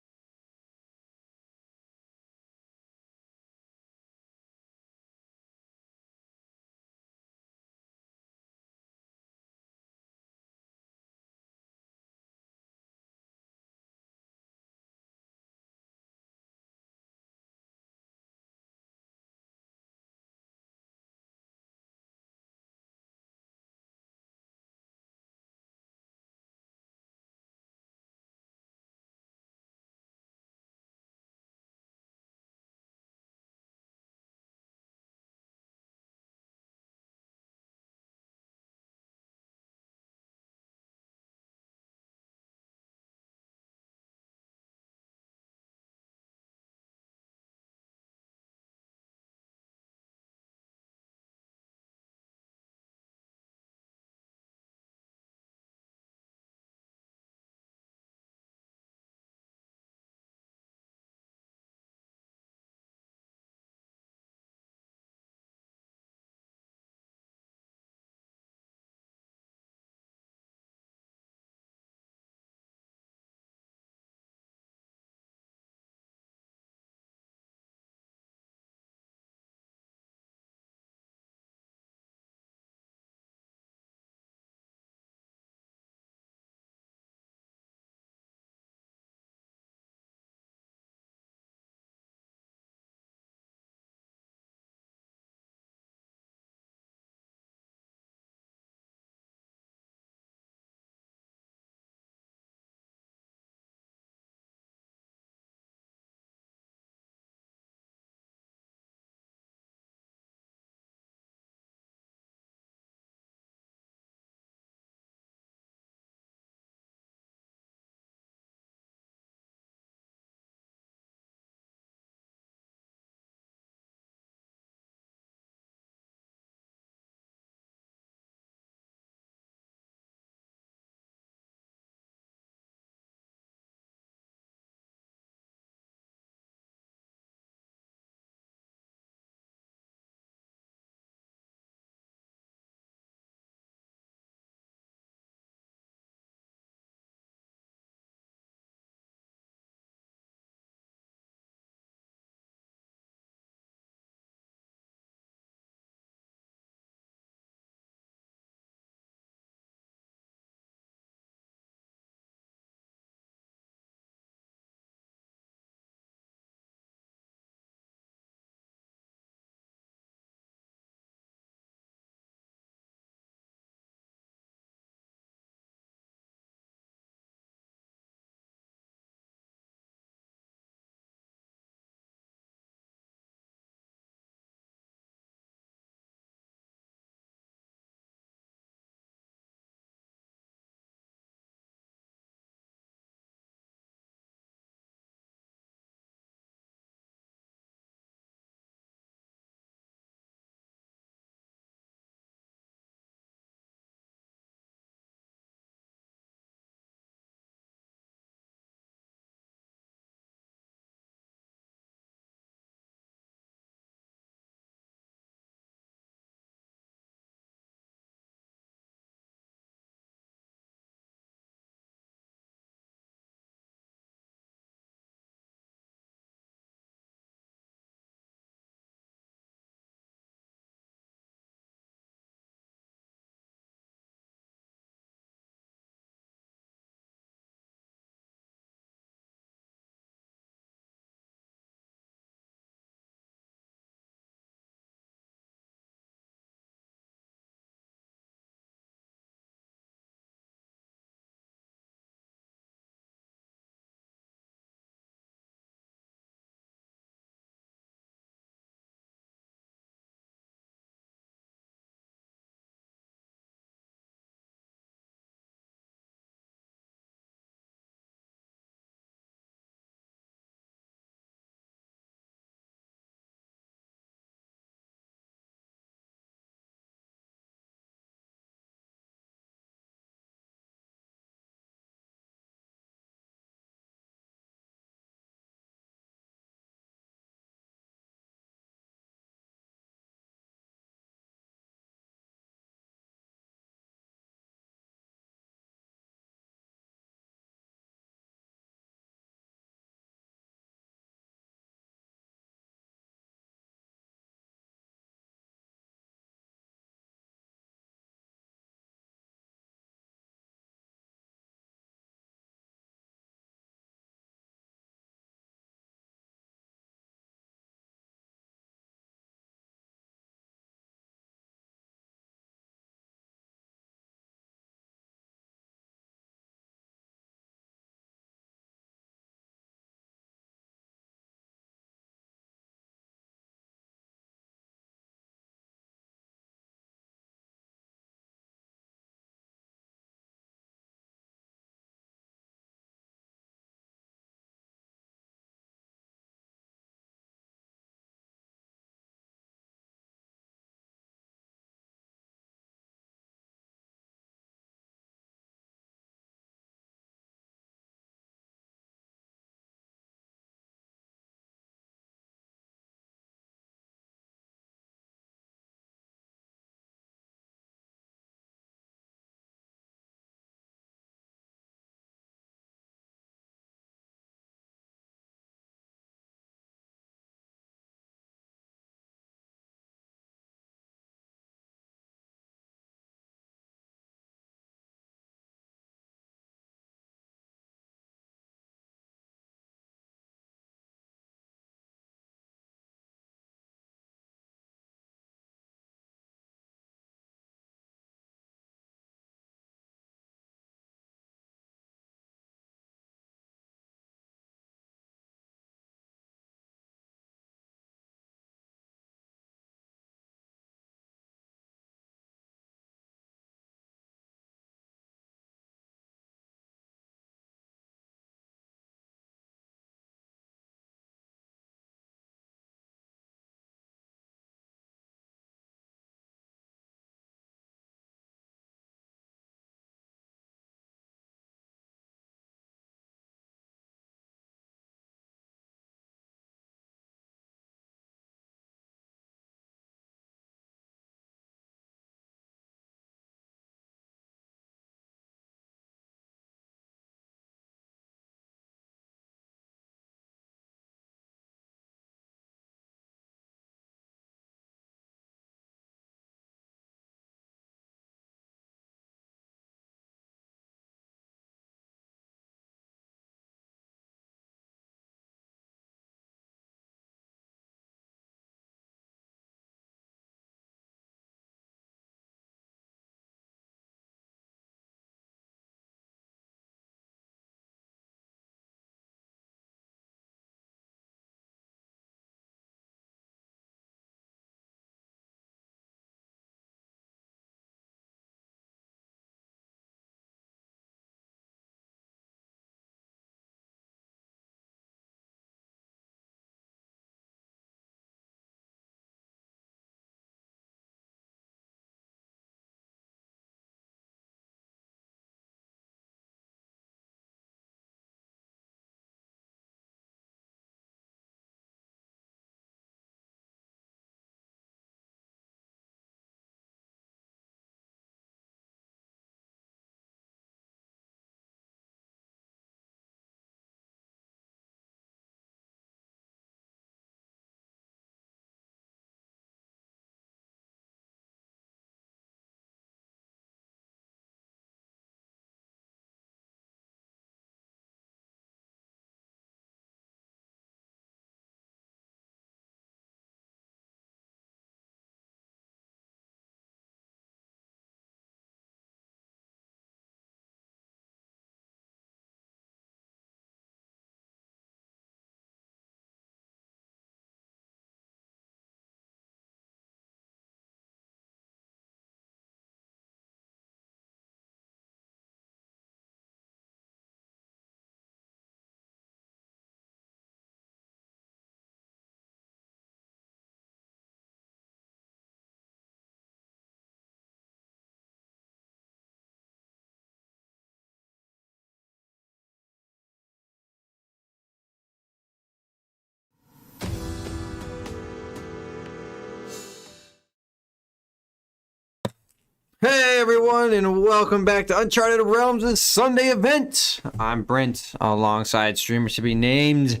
Hey everyone, and welcome back to Uncharted Realms' Sunday event. I'm Brent, alongside streamers to be named,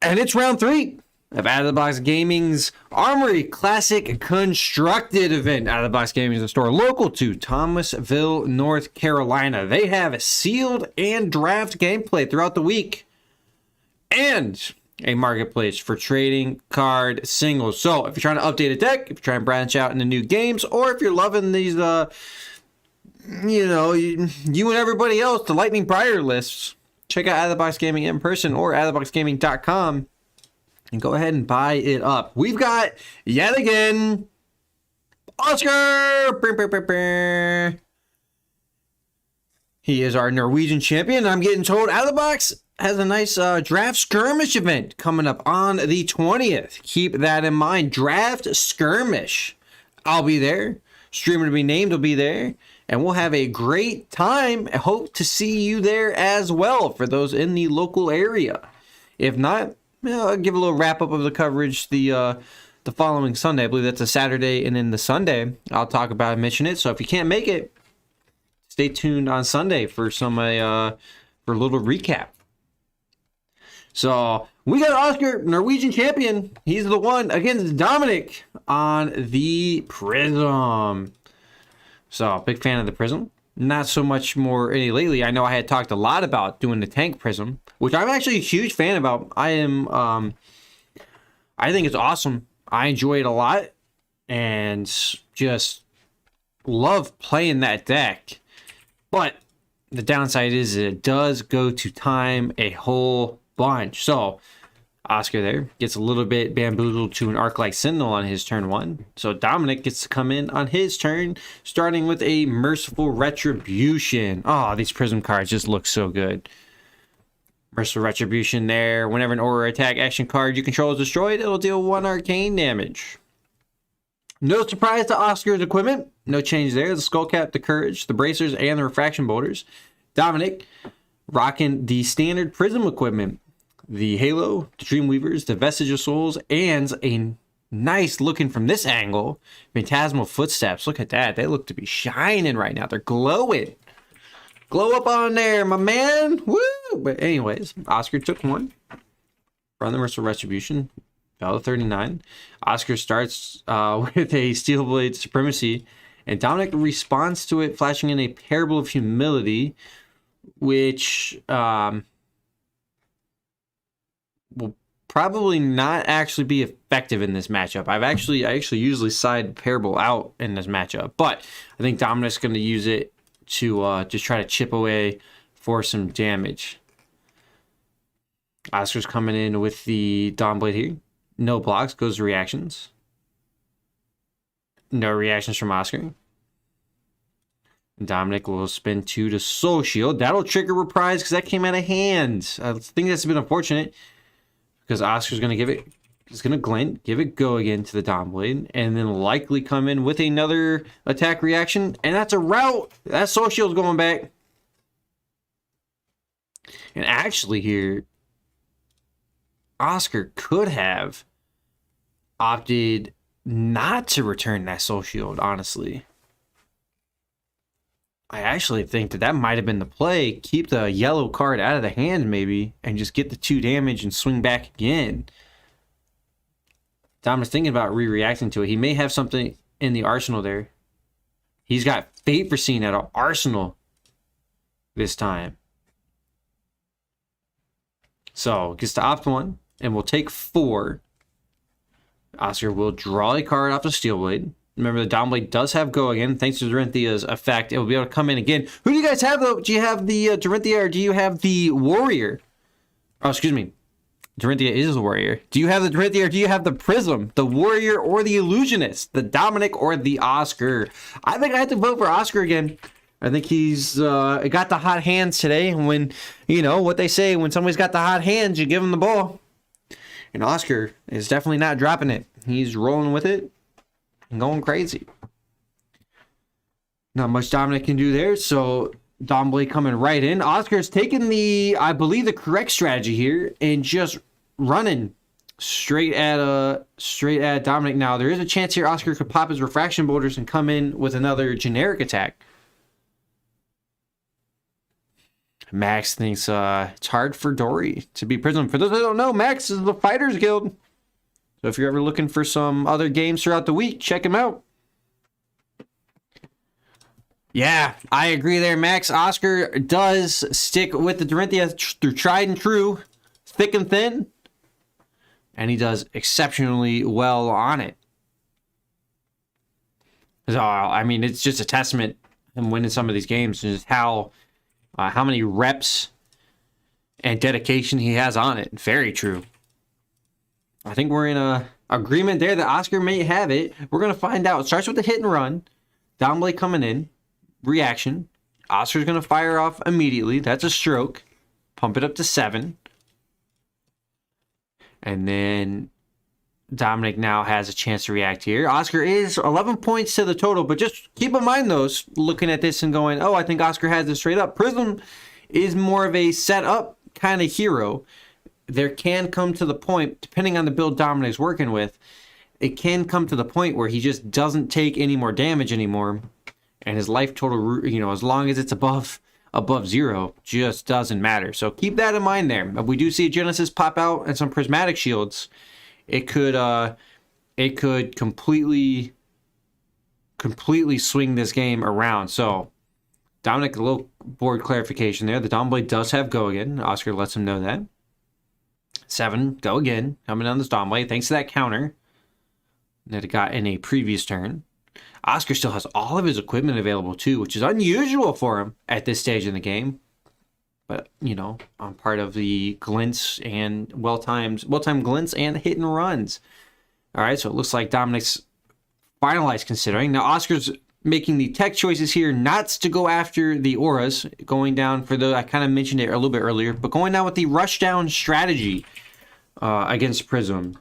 and it's round 3 of Out of the Box Gaming's Armory Classic Constructed event. Out of the Box Gaming is a store local to Thomasville, North Carolina. They have sealed and draft gameplay throughout the week, and a marketplace for trading card singles. So if you're trying to update a deck, if you're trying to branch out into new games, or if you're loving these, you and everybody else, the Lightning Prior lists, check out Out of the Box Gaming in person or outoftheboxgaming.com and go ahead and buy it up. We've got, yet again, Oscar! He is our Norwegian champion. I'm getting told Out of the Box has a nice draft skirmish event coming up on the 20th. Keep that in mind. Draft skirmish. I'll be there. Streamer to be named will be there. And we'll have a great time. I hope to see you there as well for those in the local area. If not, I'll give a little wrap up of the coverage the following Sunday. I believe that's a Saturday, and then the Sunday I'll talk about and mention it. So if you can't make it, stay tuned on Sunday for some for a little recap. So we got Oscar, Norwegian champion. He's the one against Dominic on the Prism. So big fan of the Prism. Not so much more any lately. I know I had talked a lot about doing the tank Prism, which I'm actually a huge fan about. I think it's awesome. I enjoy it a lot and just love playing that deck. But the downside is it does go to time a whole bunch. So Oscar there gets a little bit bamboozled to an Arc-like Sentinel on his turn 1. So Dominic gets to come in on his turn, starting with a Merciful Retribution. Oh, these Prism cards just look so good. Merciful Retribution there. Whenever an aura attack action card you control is destroyed, it'll deal 1 arcane damage. No surprise to Oscar's equipment. No change there. The Skull Cap, the Courage, the Bracers, and the Refraction Bolters. Dominic rocking the standard Prism equipment. The Halo, the Dreamweavers, the Vestige of Souls, and a nice looking from this angle, Phantasmal Footsteps. Look at that. They look to be shining right now. They're glowing. Glow up on there, my man. Woo! But anyways, Oscar took 1 from the Merciful Retribution. Fell to 39. Oscar starts with a Steel Blade Supremacy, and Dominic responds to it, flashing in a Parable of Humility, which will probably not actually be effective in this matchup. I actually usually side Parable out in this matchup, but I think Dominic's going to use it to just try to chip away for some damage. Oscar's coming in with the Dawnblade here. No blocks, goes to reactions. No reactions from Oscar. Dominic will spin 2 to Soul Shield. That'll trigger Reprise because that came out of hand. I think that's been unfortunate because Oscar's going to give it, he's going to glint, give it go again to the Dawnblade, and then likely come in with another attack reaction, and that's a route. That Soul Shield's going back. And actually here, Oscar could have opted not to return that Soul Shield, honestly. I actually think that might have been the play. Keep the yellow card out of the hand, maybe, and just get the 2 damage and swing back again. Dominic's thinking about re-reacting to it. He may have something in the arsenal there. He's got Fate Foreseen at an arsenal this time. So, gets to opt 1, and we'll take 4. Oscar will draw a card off the Steel Blade. Remember, the Dawnblade does have go again, thanks to Dorinthia's effect. It will be able to come in again. Who do you guys have, though? Do you have the Dorinthia, or do you have the Warrior? Oh, excuse me. Dorinthia is the Warrior. Do you have the Dorinthia, or do you have the Prism? The Warrior or the Illusionist? The Dominic or the Oscar? I think I have to vote for Oscar again. I think he's got the hot hands today. When, what they say, when somebody's got the hot hands, you give them the ball. And Oscar is definitely not dropping it. He's rolling with it and going crazy. Not much Dominic can do there, so Dawnblade coming right in. Oscar's taking I believe, the correct strategy here and just running straight at Dominic now. There is a chance here Oscar could pop his refraction boulders and come in with another generic attack. Max thinks it's hard for Dory to be Prism. For those that don't know, Max is the Fighters Guild. So if you're ever looking for some other games throughout the week, check him out. Yeah, I agree there, Max. Oscar does stick with the Dorinthia through tried and true, thick and thin. And he does exceptionally well on it. So, I mean, it's just a testament in winning some of these games, just how many reps and dedication he has on it. Very true. I think we're in a agreement there that Oscar may have it. We're going to find out. It starts with the hit and run. Domblay coming in. Reaction. Oscar's going to fire off immediately. That's a stroke. Pump it up to 7. And then Dominic now has a chance to react here. Oscar is 11 points to the total, but just keep in mind those looking at this and going, oh, I think Oscar has this straight up. Prism is more of a set up kind of hero. There can come to the point, depending on the build Dominic's working with, it can come to the point where he just doesn't take any more damage anymore. And his life total, as long as it's above 0, just doesn't matter. So keep that in mind there. If we do see a Genesis pop out and some prismatic shields, it could completely swing this game around. So Dominic, a little board clarification there. The Domblade does have go again. Oscar lets him know that. 7, go again. Coming on this Domblade. Thanks to that counter that it got in a previous turn. Oscar still has all of his equipment available too, which is unusual for him at this stage in the game. But, I'm part of the glints and well-timed glints and hit and runs. All right, so it looks like Dominic's finalized considering. Now, Oscar's making the tech choices here not to go after the auras, going down for I kind of mentioned it a little bit earlier, but going down with the rushdown strategy against Prism.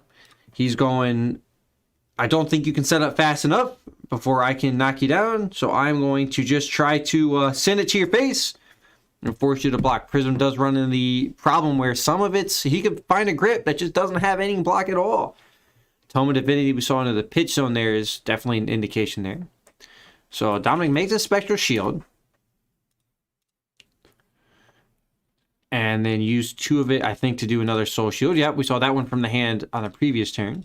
He's going, I don't think you can set up fast enough before I can knock you down, so I'm going to just try to send it to your face and force you to block. Prism does run into the problem where some of he could find a grip that just doesn't have any block at all. Tome of Divinity we saw into the pitch zone there is definitely an indication there. So Dominic makes a Spectral Shield. And then use 2 of it, I think, to do another Soul Shield. Yep, we saw that one from the hand on the previous turn.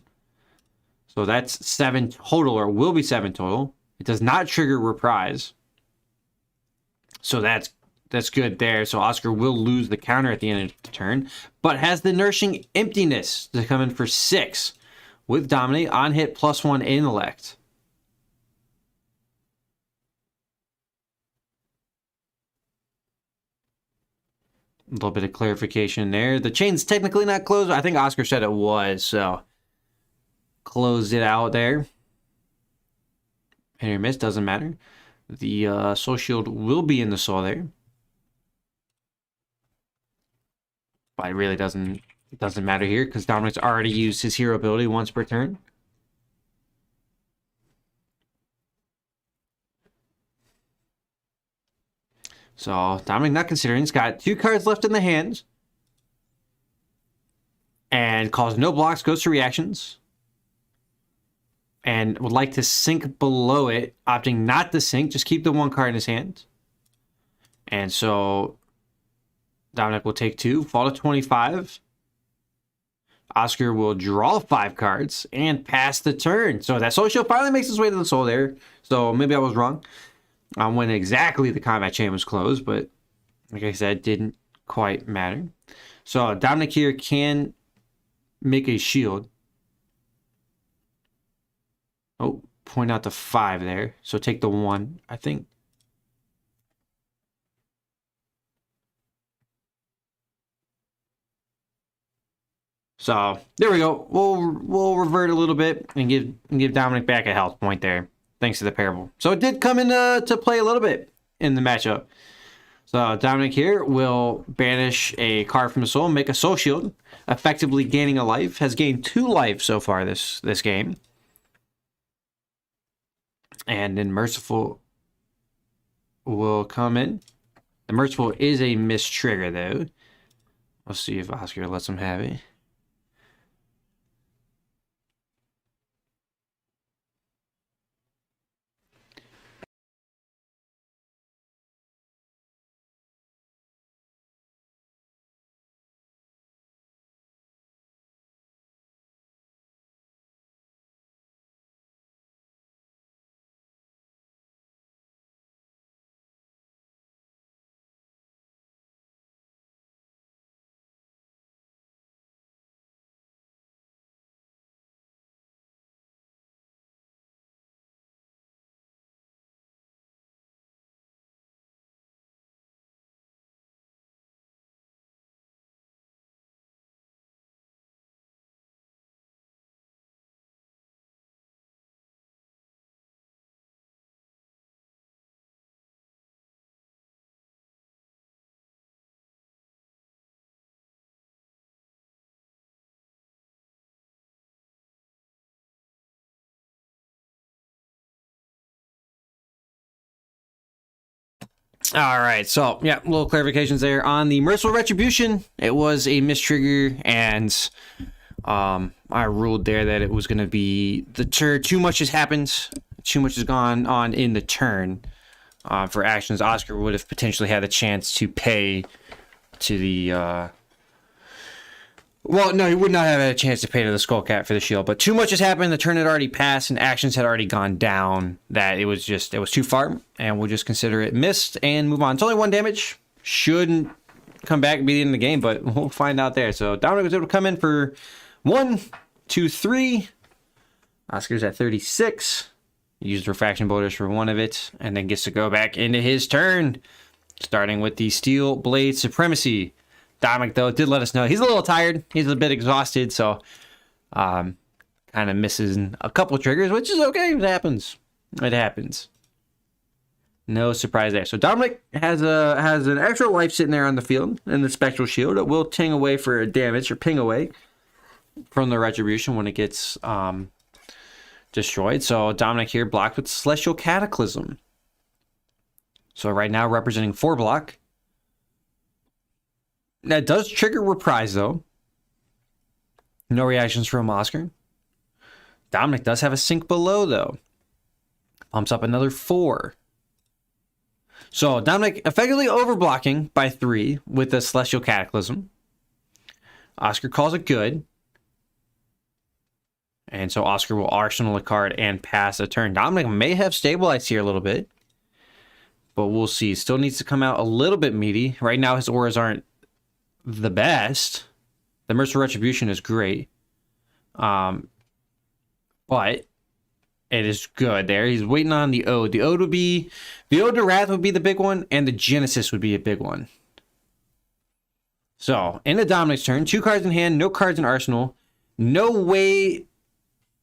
So that's 7 total, or will be 7 total. It does not trigger Reprise. So that's good there. So Oscar will lose the counter at the end of the turn, but has the Nourishing Emptiness to come in for 6 with Dominate on hit +1 intellect. A little bit of clarification there. The chain's technically not closed. I think Oscar said it was, so closed it out there. Hit or miss, doesn't matter. The Soul Shield will be in the soul there. But it really doesn't matter here because Dominic's already used his hero ability once per turn. So Dominic not considering. He's got 2 cards left in the hand. And calls no blocks, goes to reactions. And would like to sink below it, opting not to sink, just keep the 1 card in his hand. And so Dominic will take 2, fall to 25. Oscar will draw 5 cards and pass the turn. So that Soul Shield finally makes its way to the soul there. So maybe I was wrong on when exactly the combat chain was closed, but like I said, didn't quite matter. So Dominic here can make a shield. Oh, point out the 5 there. So take the 1, I think. So there we go. We'll revert a little bit and give Dominic back a health point there, thanks to the parable. So it did come into to play a little bit in the matchup. So Dominic here will banish a card from the soul, make a soul shield, effectively gaining a life. Has gained 2 life so far this game. And then Merciful will come in. The Merciful is a mistrigger though. Let's see if Oscar lets him have it. All right, so yeah, little clarifications there on the Merciful Retribution. It was a mistrigger, and I ruled there that it was going to be the turn. Too much has happened. Too much has gone on in the turn for actions. Oscar would have potentially had a chance to pay to the. Well, no, he would not have had a chance to pay to the Skullcat for the shield, but too much has happened. The turn had already passed, and actions had already gone down. That it was too far, and we'll just consider it missed and move on. It's only 1 damage. Shouldn't come back and be the end of the game, but we'll find out there. So Dominic was able to come in for 1, 2, 3. Oscar's at 36. Used refraction boulders for 1 of it, and then gets to go back into his turn, starting with the Steel Blade Supremacy. Dominic, though, did let us know he's a little tired. He's a bit exhausted, so kind of misses a couple triggers, which is okay. It happens. It happens. No surprise there. So Dominic has an extra life sitting there on the field in the Spectral Shield. It will ting away for damage or ping away from the Retribution when it gets destroyed. So Dominic here blocked with Celestial Cataclysm. So right now representing 4 block. That does trigger Reprise, though. No reactions from Oscar. Dominic does have a Sink Below, though. Pumps up another 4. So Dominic effectively overblocking by 3 with the Celestial Cataclysm. Oscar calls it good. And so Oscar will arsenal a card and pass a turn. Dominic may have stabilized here a little bit, but we'll see. Still needs to come out a little bit meaty. Right now his auras aren't the best. The Merciful Retribution is great. But it is good there. He's waiting on the Ode. The Ode to Wrath would be the big one, and the Genesis would be a big one. So, in the Dominic's turn, 2 cards in hand, no cards in Arsenal. No way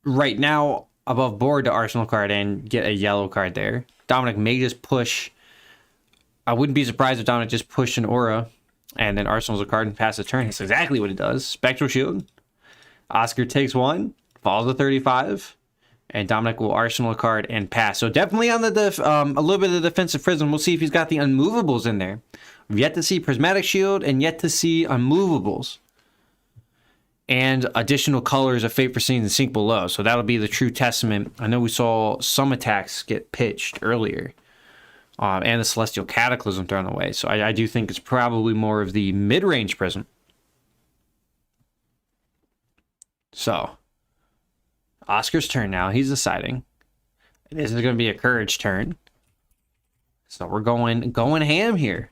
right now above board to Arsenal card and get a yellow card there. Dominic may just push. I wouldn't be surprised if Dominic just pushed an aura and then Arsenal's a card and pass a turn. That's exactly what it does. Spectral Shield. Oscar takes 1, falls to 35, and Dominic will Arsenal a card and pass. So definitely on the a little bit of defensive prism. We'll see if he's got the unmovables in there. We've yet to see Prismatic Shield and yet to see unmovables. And additional colors of Fate Foreseen and Sink Below. So that'll be the true testament. I know we saw some attacks get pitched earlier. And the Celestial Cataclysm thrown away. So I do think it's probably more of the mid-range prism. So, Oscar's turn now. He's deciding. This is going to be a Courage turn. So we're going ham here.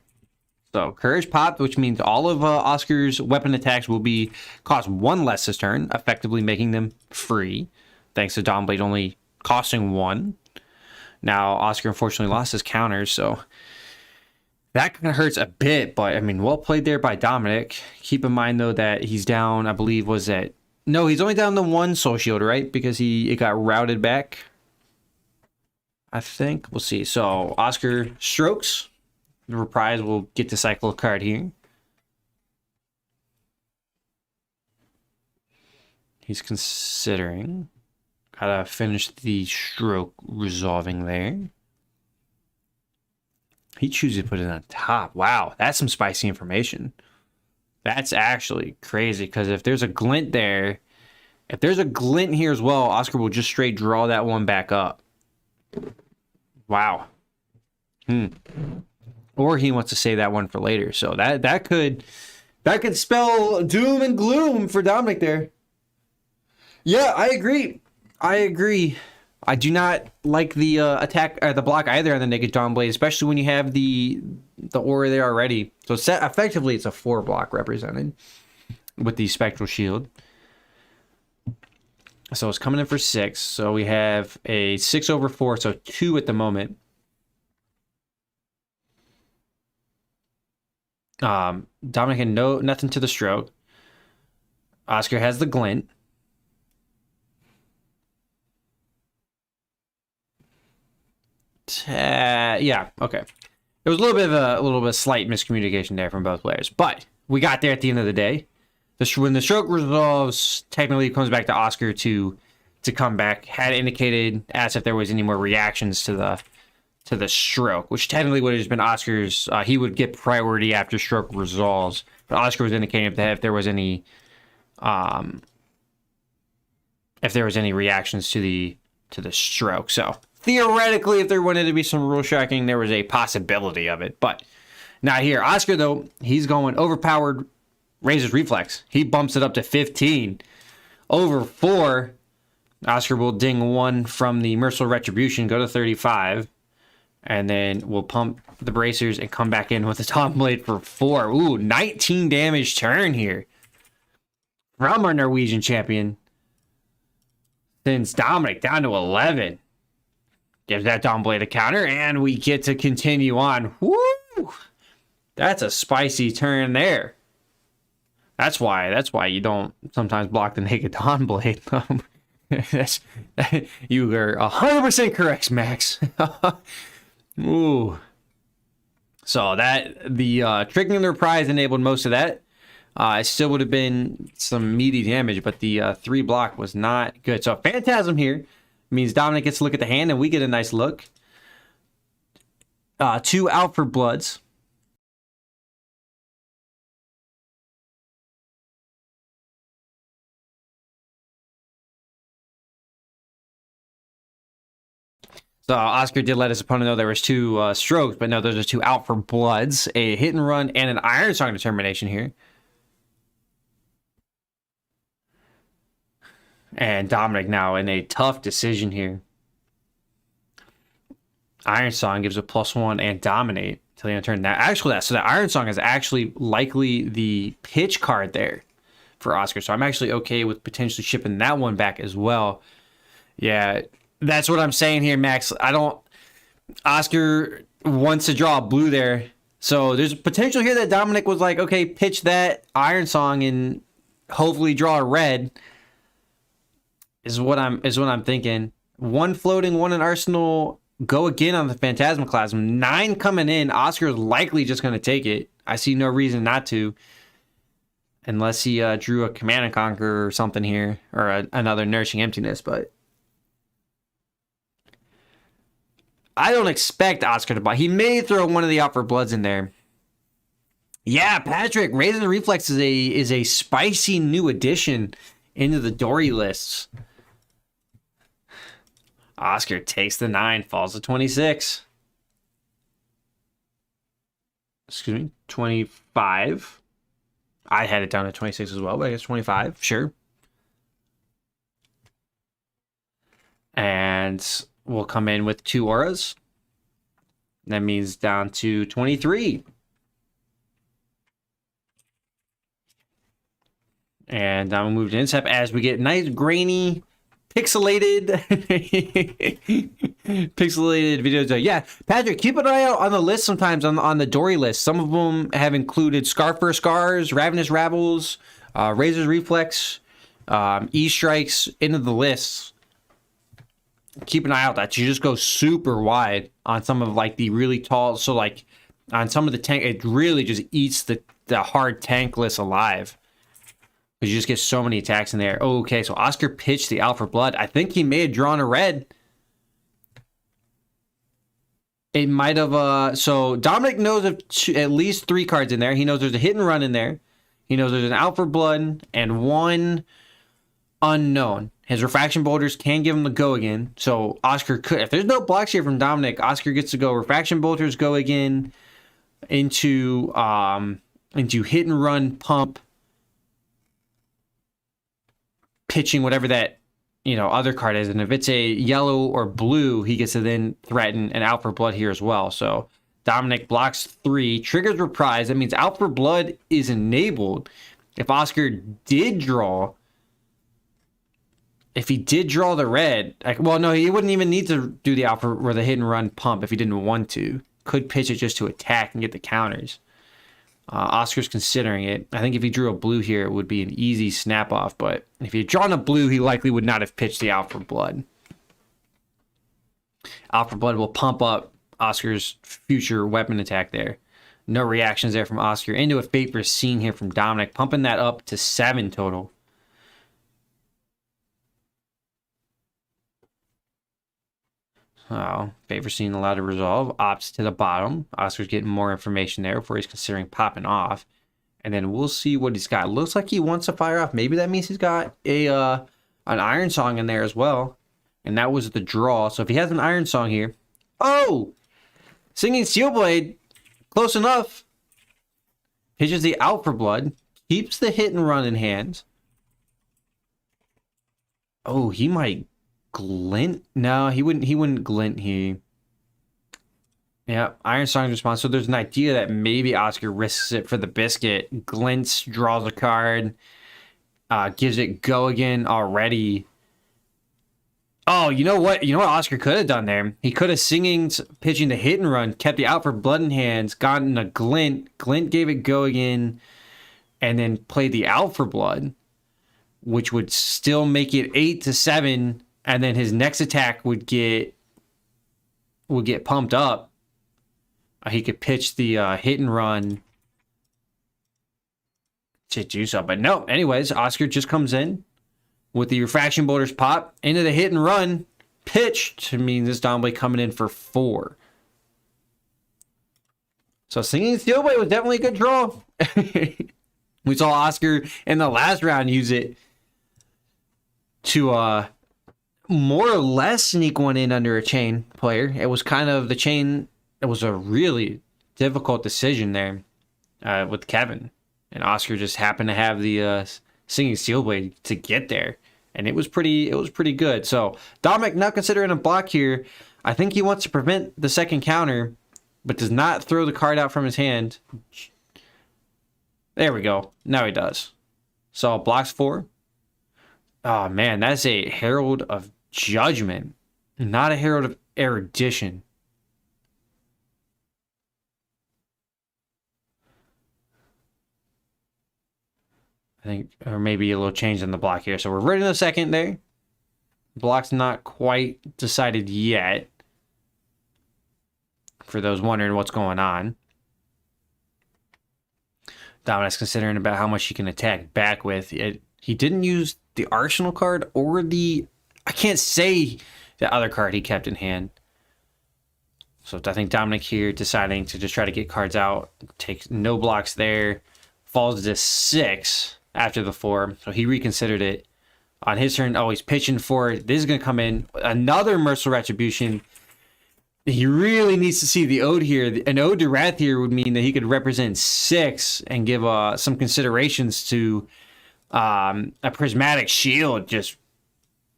So Courage popped, which means all of Oscar's weapon attacks will be cost 1 less this turn, effectively making them free, thanks to Dawnblade only costing 1. Now, Oscar unfortunately lost his counters, so that kind of hurts a bit, but, I mean, well played there by Dominic. Keep in mind, though, that he's down, I believe, no, he's only down to 1 Soul Shield, right? Because it got routed back, I think. We'll see. So, Oscar strokes. The Reprise will get to cycle a card here. He's considering. Gotta finish the stroke resolving there. He chooses to put it on top. Wow, that's some spicy information. That's actually crazy, because if there's a glint there, if there's a glint here as well, Oscar will just straight draw that one back up. Wow. Or he wants to save that one for later. So that could spell doom and gloom for Dominic there. Yeah, I agree. I do not like the attack or the block either on the Naked Dawnblade, especially when you have the aura there already. So effectively, it's a 4 block represented with the Spectral Shield. So it's coming in for 6. So we have a 6 over 4, so 2 at the moment. Dominic had nothing to the stroke. Oscar has the glint. Yeah, okay. There was a little bit of slight miscommunication there from both players, but we got there at the end of the day. When the stroke resolves, technically it comes back to Oscar to come back. Had indicated, asked if there was any more reactions to to the stroke, which technically would have just been Oscar's. He would get priority after stroke resolves, but Oscar was indicating that if there was any reactions to the stroke. So theoretically, if there wanted to be some rule striking, there was a possibility of it, but not here. Oscar, though, he's going overpowered Razor's Reflex. He bumps it up to 15. Over 4, Oscar will ding 1 from the Merciful Retribution, go to 35, and then we'll pump the bracers and come back in with the Tom Blade for 4. Ooh, 19 damage turn here from our Norwegian champion. Sends Dominic down to 11. Gives that Tom Blade a counter, and we get to continue on. Woo! That's a spicy turn there. That's why you don't sometimes block the naked Dawn Blade. You are 100% correct, Max. Ooh. So that the tricking the reprise enabled most of that. It still would have been some meaty damage, but the 3 block was not good. So Phantasm here means Dominic gets to look at the hand, and we get a nice look. 2 out for Bloods. So Oscar did let his opponent know there was 2 strokes, but no, those are 2 out for Bloods. A hit and run and an Iron Song determination here. And Dominic now in a tough decision here. Iron Song gives a +1 and dominate until the end of turn. Now, actually, so that Iron Song is actually likely the pitch card there for Oscar. So I'm actually okay with potentially shipping that one back as well. Yeah. That's what I'm saying here, Max. Oscar wants to draw a blue there. So there's potential here that Dominic was like, okay, pitch that Iron Song and hopefully draw a red. Is what I'm thinking. 1 floating, 1 in Arsenal. Go again on the Phantasmaclasm. 9 coming in. Oscar is likely just going to take it. I see no reason not to. Unless he drew a Command and Conquer or something here. Or another Nourishing Emptiness, but I don't expect Oscar to buy. He may throw one of the out for Bloods in there. Yeah, Patrick, Razor Reflex is a spicy new addition into the Dory lists. Oscar takes the 9, falls to 26. Excuse me, 25. I had it down to 26 as well, but I guess 25, sure. And we'll come in with 2 auras. That means down to 23. And I'm going to move to Incept as we get nice, grainy, pixelated videos. Yeah, Patrick, keep an eye out on the list sometimes, on the Dory list. Some of them have included Scar for Scars, Ravenous Rabbles, Razor's Reflex, E-Strikes into the lists. Keep an eye out that you just go super wide on some of like the really tall. So like on some of the tank, it really just eats the hard tank list alive. Because you just get so many attacks in there. Oh, okay, so Oscar pitched the Alpha Blood. I think he may have drawn a red. It might have, so Dominic knows of at least 3 cards in there. He knows there's a hit and run in there. He knows there's an Alpha Blood and 1 unknown. His Refraction Bolters can give him the go again. So Oscar could, if there's no blocks here from Dominic, Oscar gets to go Refraction Bolters, go again into hit and run, pump, pitching whatever that other card is. And if it's a yellow or blue, he gets to then threaten an Out for Blood here as well. So Dominic blocks 3, triggers Reprise. That means Out for Blood is enabled. If Oscar did draw, if he did draw the red, well, no, he wouldn't even need to do the Alpha or the hit and run pump if he didn't want to. Could pitch it just to attack and get the counters. Oscar's considering it. I think if he drew a blue here, it would be an easy snap off. But if he had drawn a blue, he likely would not have pitched the Out for Blood. Out for Blood will pump up Oscar's future weapon attack there. No reactions there from Oscar. Into a Fate Foreseen here from Dominic, pumping that up to 7 total. Oh, favor scene allowed to resolve. Opts to the bottom. Oscar's getting more information there before he's considering popping off. And then we'll see what he's got. Looks like he wants to fire off. Maybe that means he's got a an Iron Song in there as well. And that was the draw. So if he has an Iron Song here. Oh! Singing Steel Blade. Close enough. Pitches the Out for Blood. Keeps the hit and run in hand. Oh, he might glint. No, he wouldn't glint here. Yeah, Iron Song's response. So there's an idea that maybe Oscar risks it for the biscuit. Glints, draws a card, gives it go again already. Oh, you know what? You know what Oscar could have done there? He could have pitching the hit and run, kept the Out for Blood in hands, gotten a glint. Glint gave it go again, and then played the Out for Blood, which would still make it 8-7, and then his next attack would get pumped up. He could pitch the hit and run to do so. But no, anyways, Oscar just comes in with the Refraction Boulders pop into the hit and run pitch to mean this Domblade coming in for 4. So Singing Steel Blade was definitely a good draw. We saw Oscar in the last round use it to more or less sneak one in under a chain player. It was kind of the chain. It was a really difficult decision there with Kevin. And Oscar just happened to have the Singing Steel Blade to get there. And it was pretty good. So Dominic not considering a block here. I think he wants to prevent the second counter, but does not throw the card out from his hand. There we go. Now he does. So blocks 4. Oh man, that's a Herald of Judgment, not a Herald of Erudition. I think, or maybe a little change in the block here. So we're right in the second there. Block's not quite decided yet. For those wondering what's going on. Dominic's considering about how much he can attack back with. He didn't use the Arsenal card or I can't say the other card he kept in hand. So I think Dominic here deciding to just try to get cards out. Takes no blocks there. Falls to 6 after the 4. So he reconsidered it. On his turn, he's pitching for it. This is going to come in. Another Merciful Retribution. He really needs to see the Ode here. An Ode to Wrath here would mean that he could represent 6 and give some considerations to a Prismatic Shield just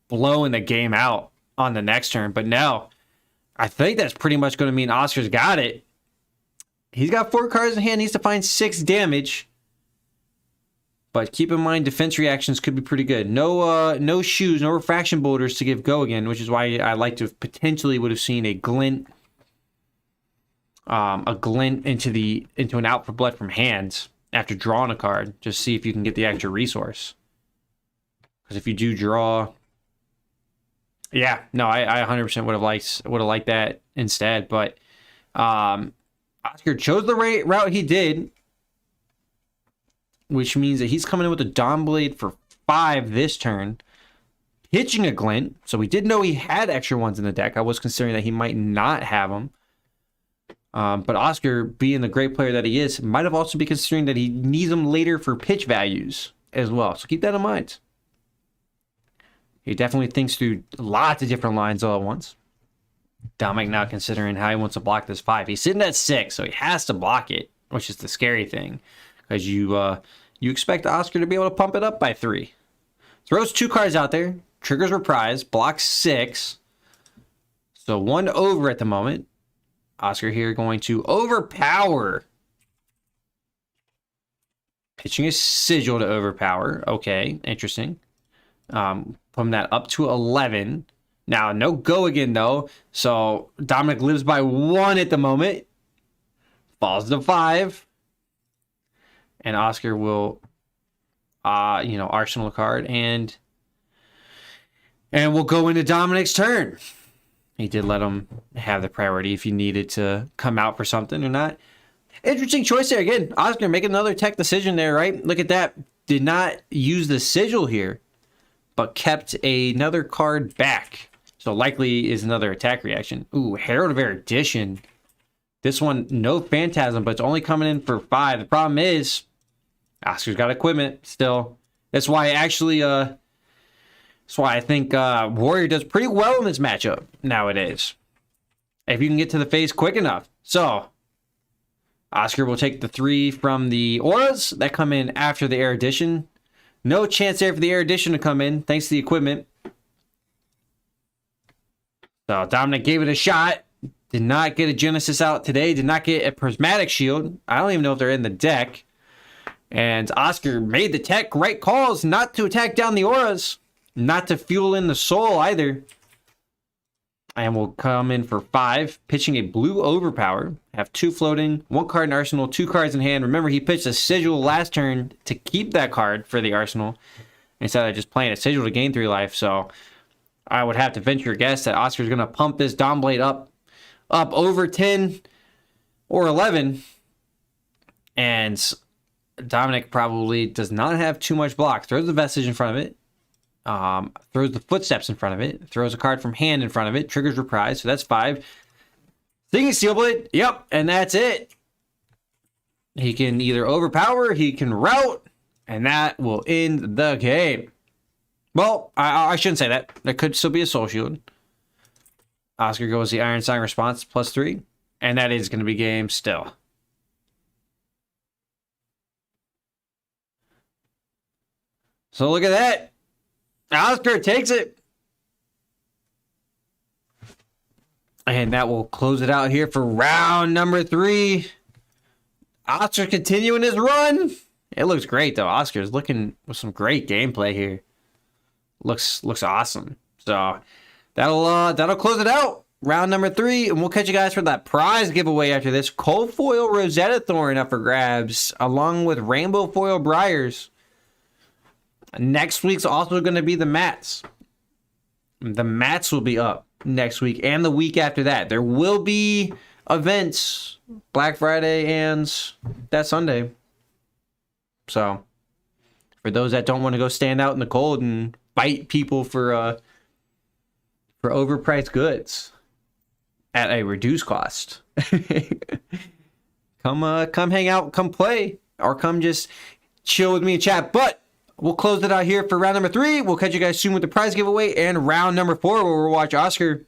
blowing the game out on the next turn. But no, I think that's pretty much going to mean Oscar's got it. He's got 4 cards in hand, needs to find 6 damage. But keep in mind, defense reactions could be pretty good. No shoes, no Refraction Boulders to give go again, which is why I like to potentially would have seen a glint into an Out for Blood from hands after drawing a card. Just see if you can get the extra resource. Because if you do draw, yeah, no, I 100% would have liked that instead. But Oscar chose the route he did, which means that he's coming in with a Dawn Blade for 5 this turn, pitching a glint. So we did know he had extra ones in the deck. I was considering that he might not have them. But Oscar, being the great player that he is, might have also been considering that he needs them later for pitch values as well. So keep that in mind. He definitely thinks through lots of different lines all at once. Dominic now considering how he wants to block this 5. He's sitting at 6, so he has to block it, which is the scary thing. Because you expect Oscar to be able to pump it up by 3. Throws 2 cards out there. Triggers Reprise. Blocks 6. So 1 over at the moment. Oscar here going to overpower. Pitching a Sigil to overpower. Okay, interesting. Putting that up to 11. Now, no go again, though. So Dominic lives by 1 at the moment. Falls to 5. And Oscar will, Arsenal card, and we'll go into Dominic's turn. He did let him have the priority if he needed to come out for something or not. Interesting choice there. Again, Oscar making another tech decision there, right? Look at that. Did not use the Sigil here, but kept another card back. So likely is another attack reaction. Ooh, Herald of Erudition. This one, no Phantasm, but it's only coming in for 5. The problem is, Oscar's got equipment still. That's why actually, that's why I think Warrior does pretty well in this matchup nowadays. If you can get to the face quick enough. So, Oscar will take the 3 from the auras that come in after the Erudition. No chance there for the Erudition to come in, thanks to the equipment. So, Dominic gave it a shot. Did not get a Genesis out today. Did not get a Prismatic Shield. I don't even know if they're in the deck. And Oscar made the tech right calls not to attack down the auras. Not to fuel in the soul either. And will come in for 5, pitching a blue overpower. Have 2 floating, 1 card in arsenal, 2 cards in hand. Remember, he pitched a sigil last turn to keep that card for the arsenal instead of just playing a sigil to gain 3 life. So I would have to venture a guess that Oscar's going to pump this Dawnblade up over 10 or 11. And Dominic probably does not have too much block. Throws the Vestige in front of it. Throws the Footsteps in front of it. Throws a card from hand in front of it. Triggers Reprise. So that's 5. Singing Steelblade. Yep. And that's it. He can either overpower. He can route. And that will end the game. Well, I shouldn't say that. There could still be a Soul Shield. Oscar goes the Iron Sign response +3. And that is going to be game still. So look at that. Oscar takes it. And that will close it out here for round number 3. Oscar continuing his run. It looks great, though. Oscar's looking with some great gameplay here. Looks awesome. So that'll close it out. Round number 3, and we'll catch you guys for that prize giveaway after this. Cold Foil Rosetta Thorn up for grabs, along with Rainbow Foil Briars. Next week's also going to be the mats. The mats will be up next week and the week after that. There will be events Black Friday and that Sunday. So, for those that don't want to go stand out in the cold and fight people for overpriced goods at a reduced cost, come hang out, come play, or come just chill with me and chat. But we'll close it out here for round number 3. We'll catch you guys soon with the prize giveaway and round number 4, where we'll watch Oscar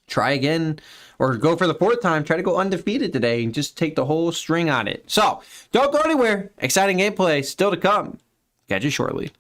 try again or go for the 4th time, try to go undefeated today and just take the whole string on it. So don't go anywhere. Exciting gameplay still to come. Catch you shortly.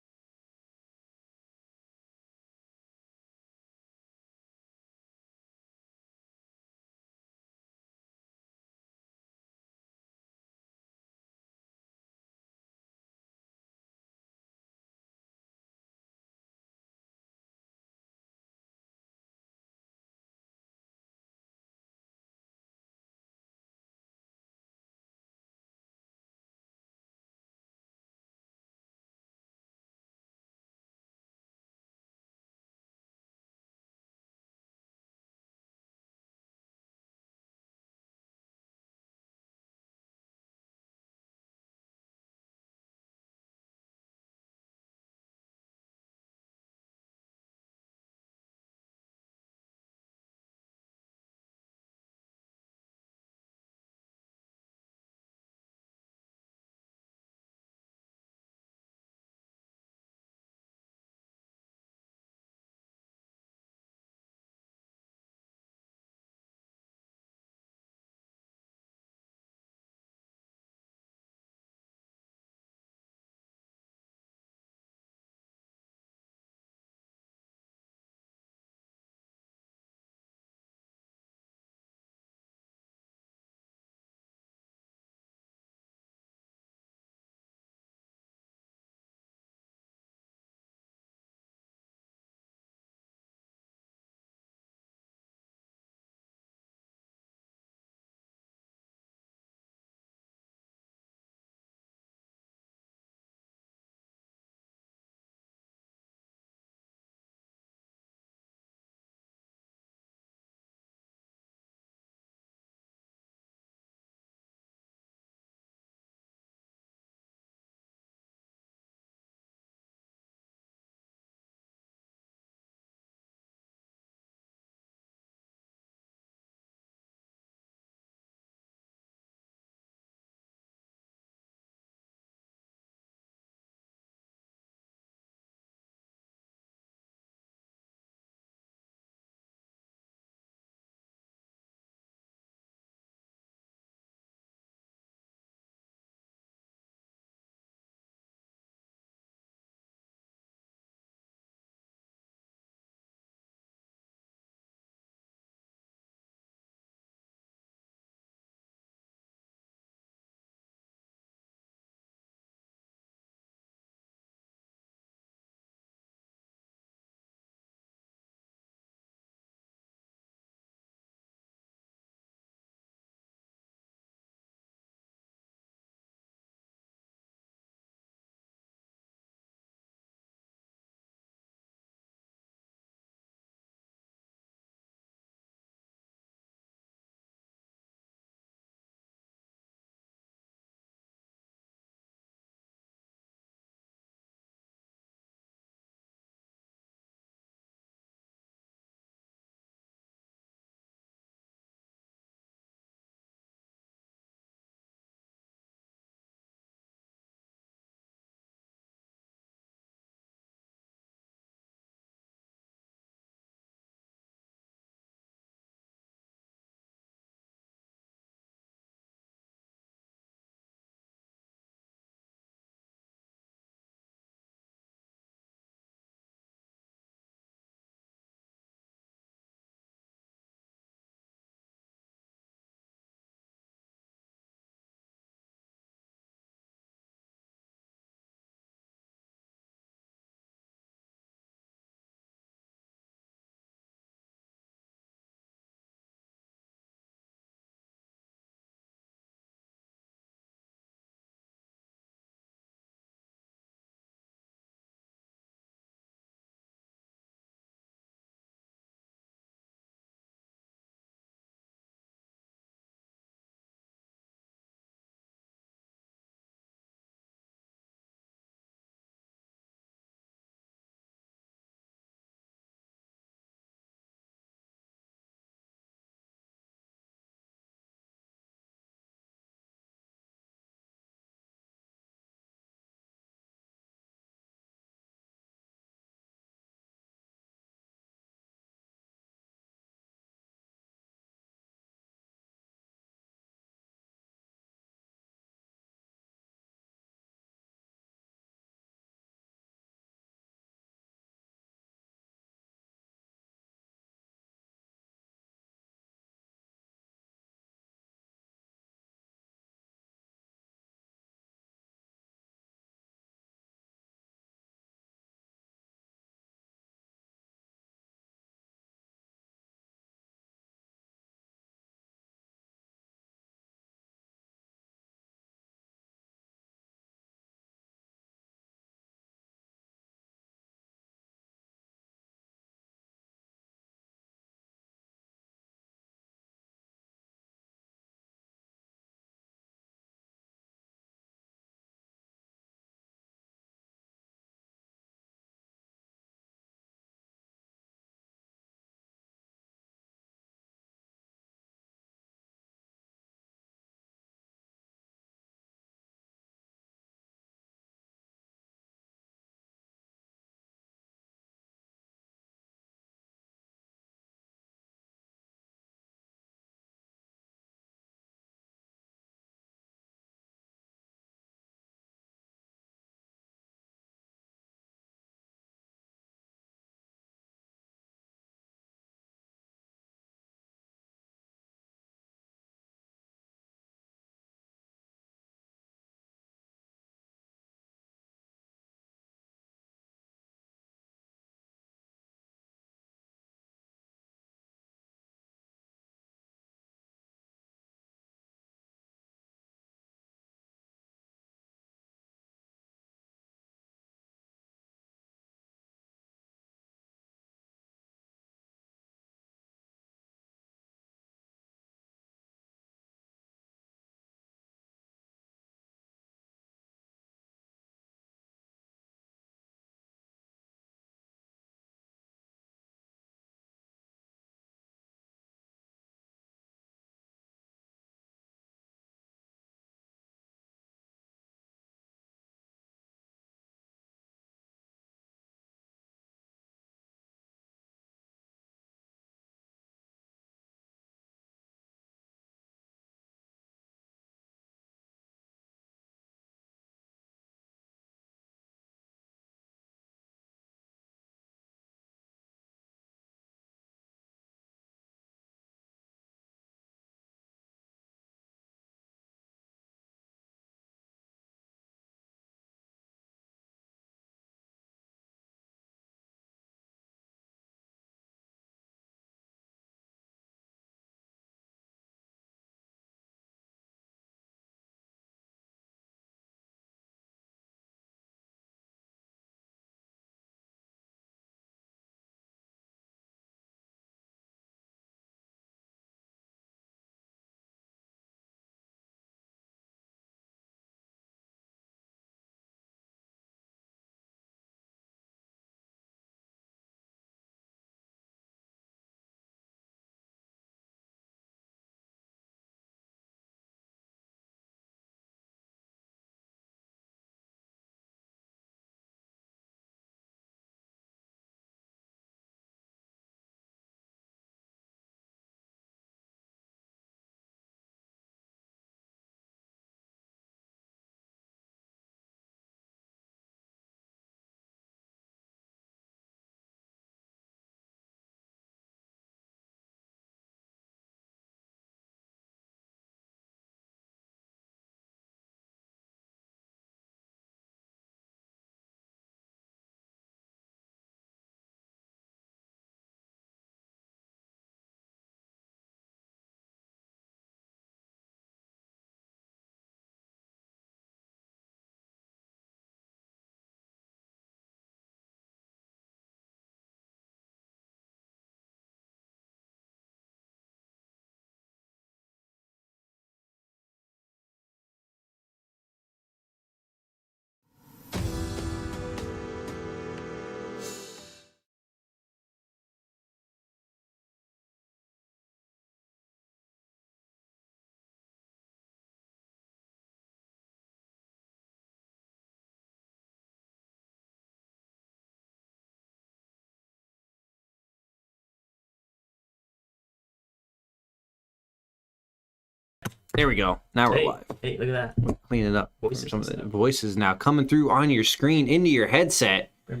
There we go. Now we're live.
Hey, look at that.
Clean it up.
Voices
Some of
and
the
stuff.
voices now coming through on your screen into your headset. Bam,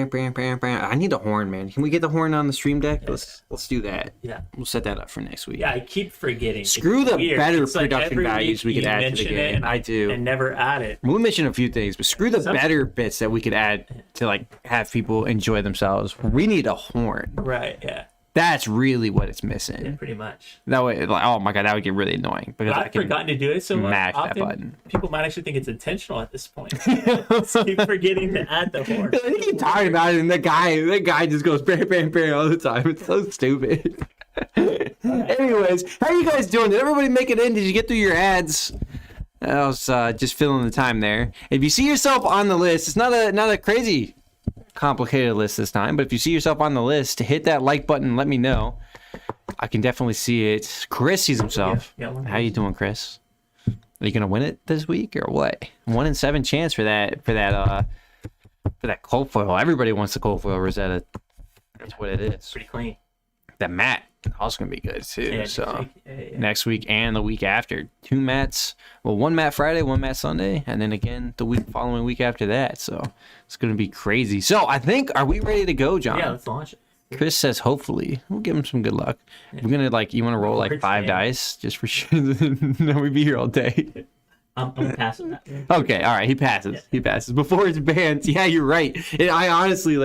bam, bam, bam. I need a horn, man. Can we get the horn on the stream deck?
Yes.
Let's do that.
Yeah.
We'll set that up for next week.
Yeah, I keep forgetting.
Screw
It's
the
weird.
better
It's like
production
every
values we
week
could
you
add to the
mention it
game.
and
I do.
And never add it.
We'll mention a few things, but screw the
Some-
better bits that we could add to like have people enjoy themselves. We need a horn.
Right, yeah.
That's really what it's missing.
Yeah, pretty much.
That way, like, oh my god, that would get really annoying because
But
I
I've
can
forgotten to do it so much.
mash that
Often,
button.
people might actually think it's intentional at this point. Just keep forgetting to add the horn.
I keep talking about it, and that guy just goes bam, bam, bam all the time. It's so stupid. Anyways, how you guys doing? Did everybody make it in? Did you get through your ads? I was just filling the time there. If you see yourself on the list, it's not a crazy complicated list this time, but if you see yourself on the list, hit that like button. Let me know. I can definitely see it. Chris sees himself.
Yeah,
how you doing, Chris? Are you gonna win it this week or what? 1 in 7 chance for that cold foil. Everybody wants the cold foil Rosetta. That's what it is.
Pretty clean.
That mat also gonna be good too.
Yeah,
So
yeah.
next week and the week after, 2 mats. Well, 1 mat Friday, 1 mat Sunday, and then again the following week after that. So it's gonna be crazy. So I think, are we ready to go, John?
Yeah, let's launch it.
Chris says hopefully. We'll give him some good luck. We're gonna you want to roll like 5 dice just for sure. No, we'd be here all day.
I'm gonna pass on that.
Okay, all right. He passes.
Yeah.
He passes before it's banned. Yeah, you're right. I honestly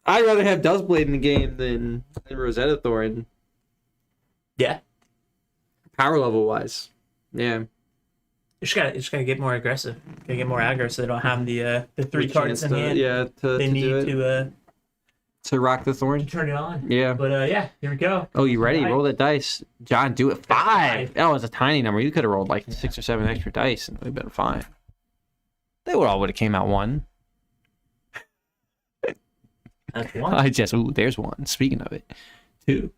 I'd rather have Duskblade in the game than Rosetta Thorn.
Yeah.
Power level wise. Yeah.
You just gotta get more aggressive. Gotta get more aggro so they don't have the 3 cards in hand.
Yeah,
They
to
need
do it. To rock the Thorn.
turn it on.
Yeah.
But yeah, here we go.
Oh, you ready?
Right.
Roll that dice. John, do it. 5.
Five.
That was a tiny number. You could have rolled like 6 or 7 extra dice and we'd been fine. They would have came out 1.
That's 1.
There's 1. Speaking of it. 2.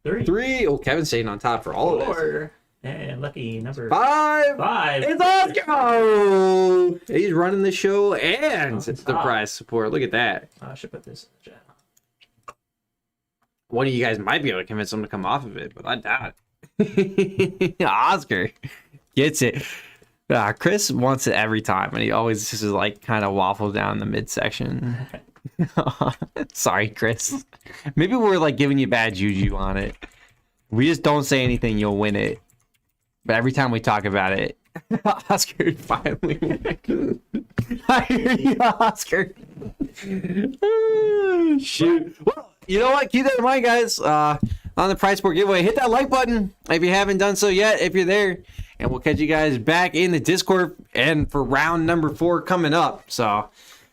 3.
3. Oh, Kevin's sitting on top for all of this.
4. And lucky number
5.
5.
It's Oscar! Oh, he's running the show and
Off the
the
top.
prize support. Look at that.
I should put this in the chat.
One of you guys might be able to convince him to come off of it, but I doubt it. Oscar gets it. Chris wants it every time, and he always just kind of waffles down the midsection. Sorry, Chris. Maybe we're giving you bad juju on it. We just don't say anything, you'll win it. But every time we talk about it, Oscar finally wins. I hear you, Oscar. Oh, shoot. Well, you know what? Keep that in mind, guys. On the prize board giveaway, hit that like button if you haven't done so yet, if you're there. And we'll catch you guys back in the Discord and for round number 4 coming up. So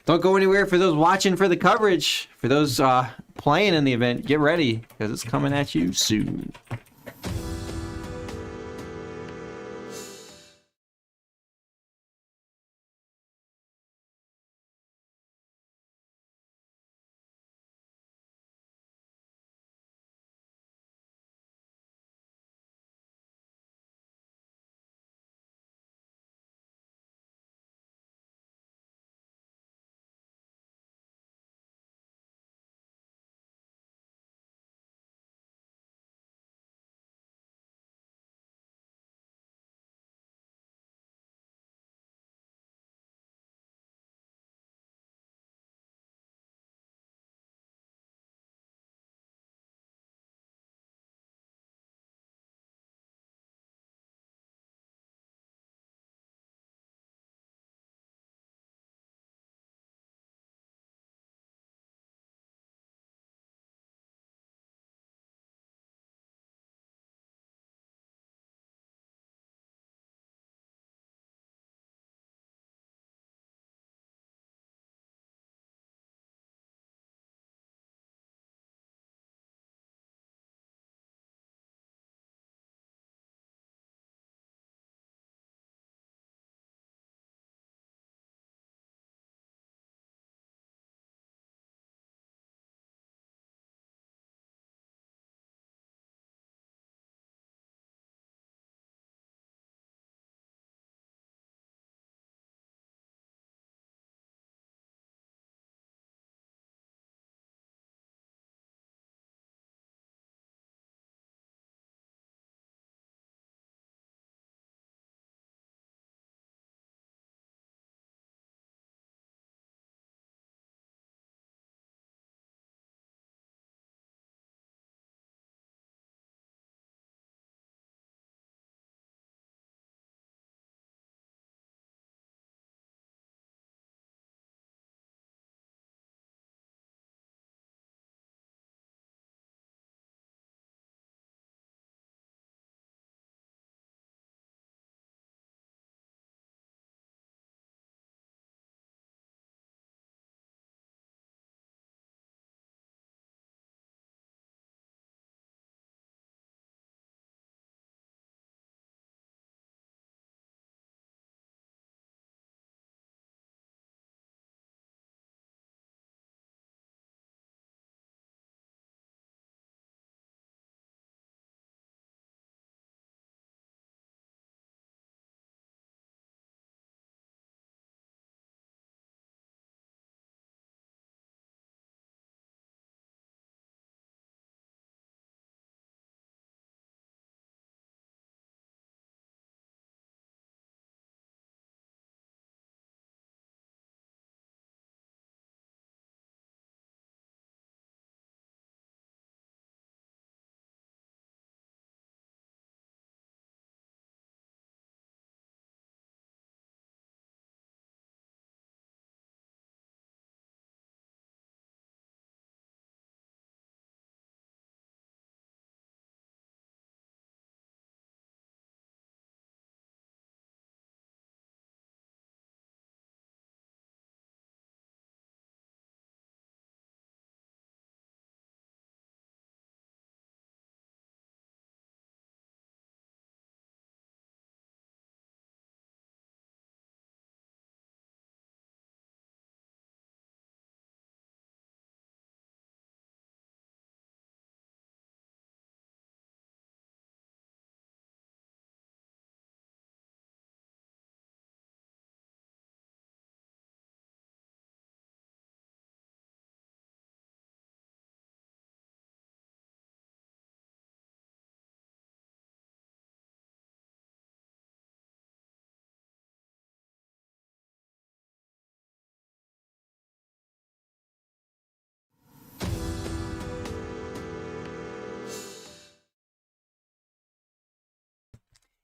don't go anywhere. For those watching for the coverage, for those playing in the event, get ready because it's coming at you soon.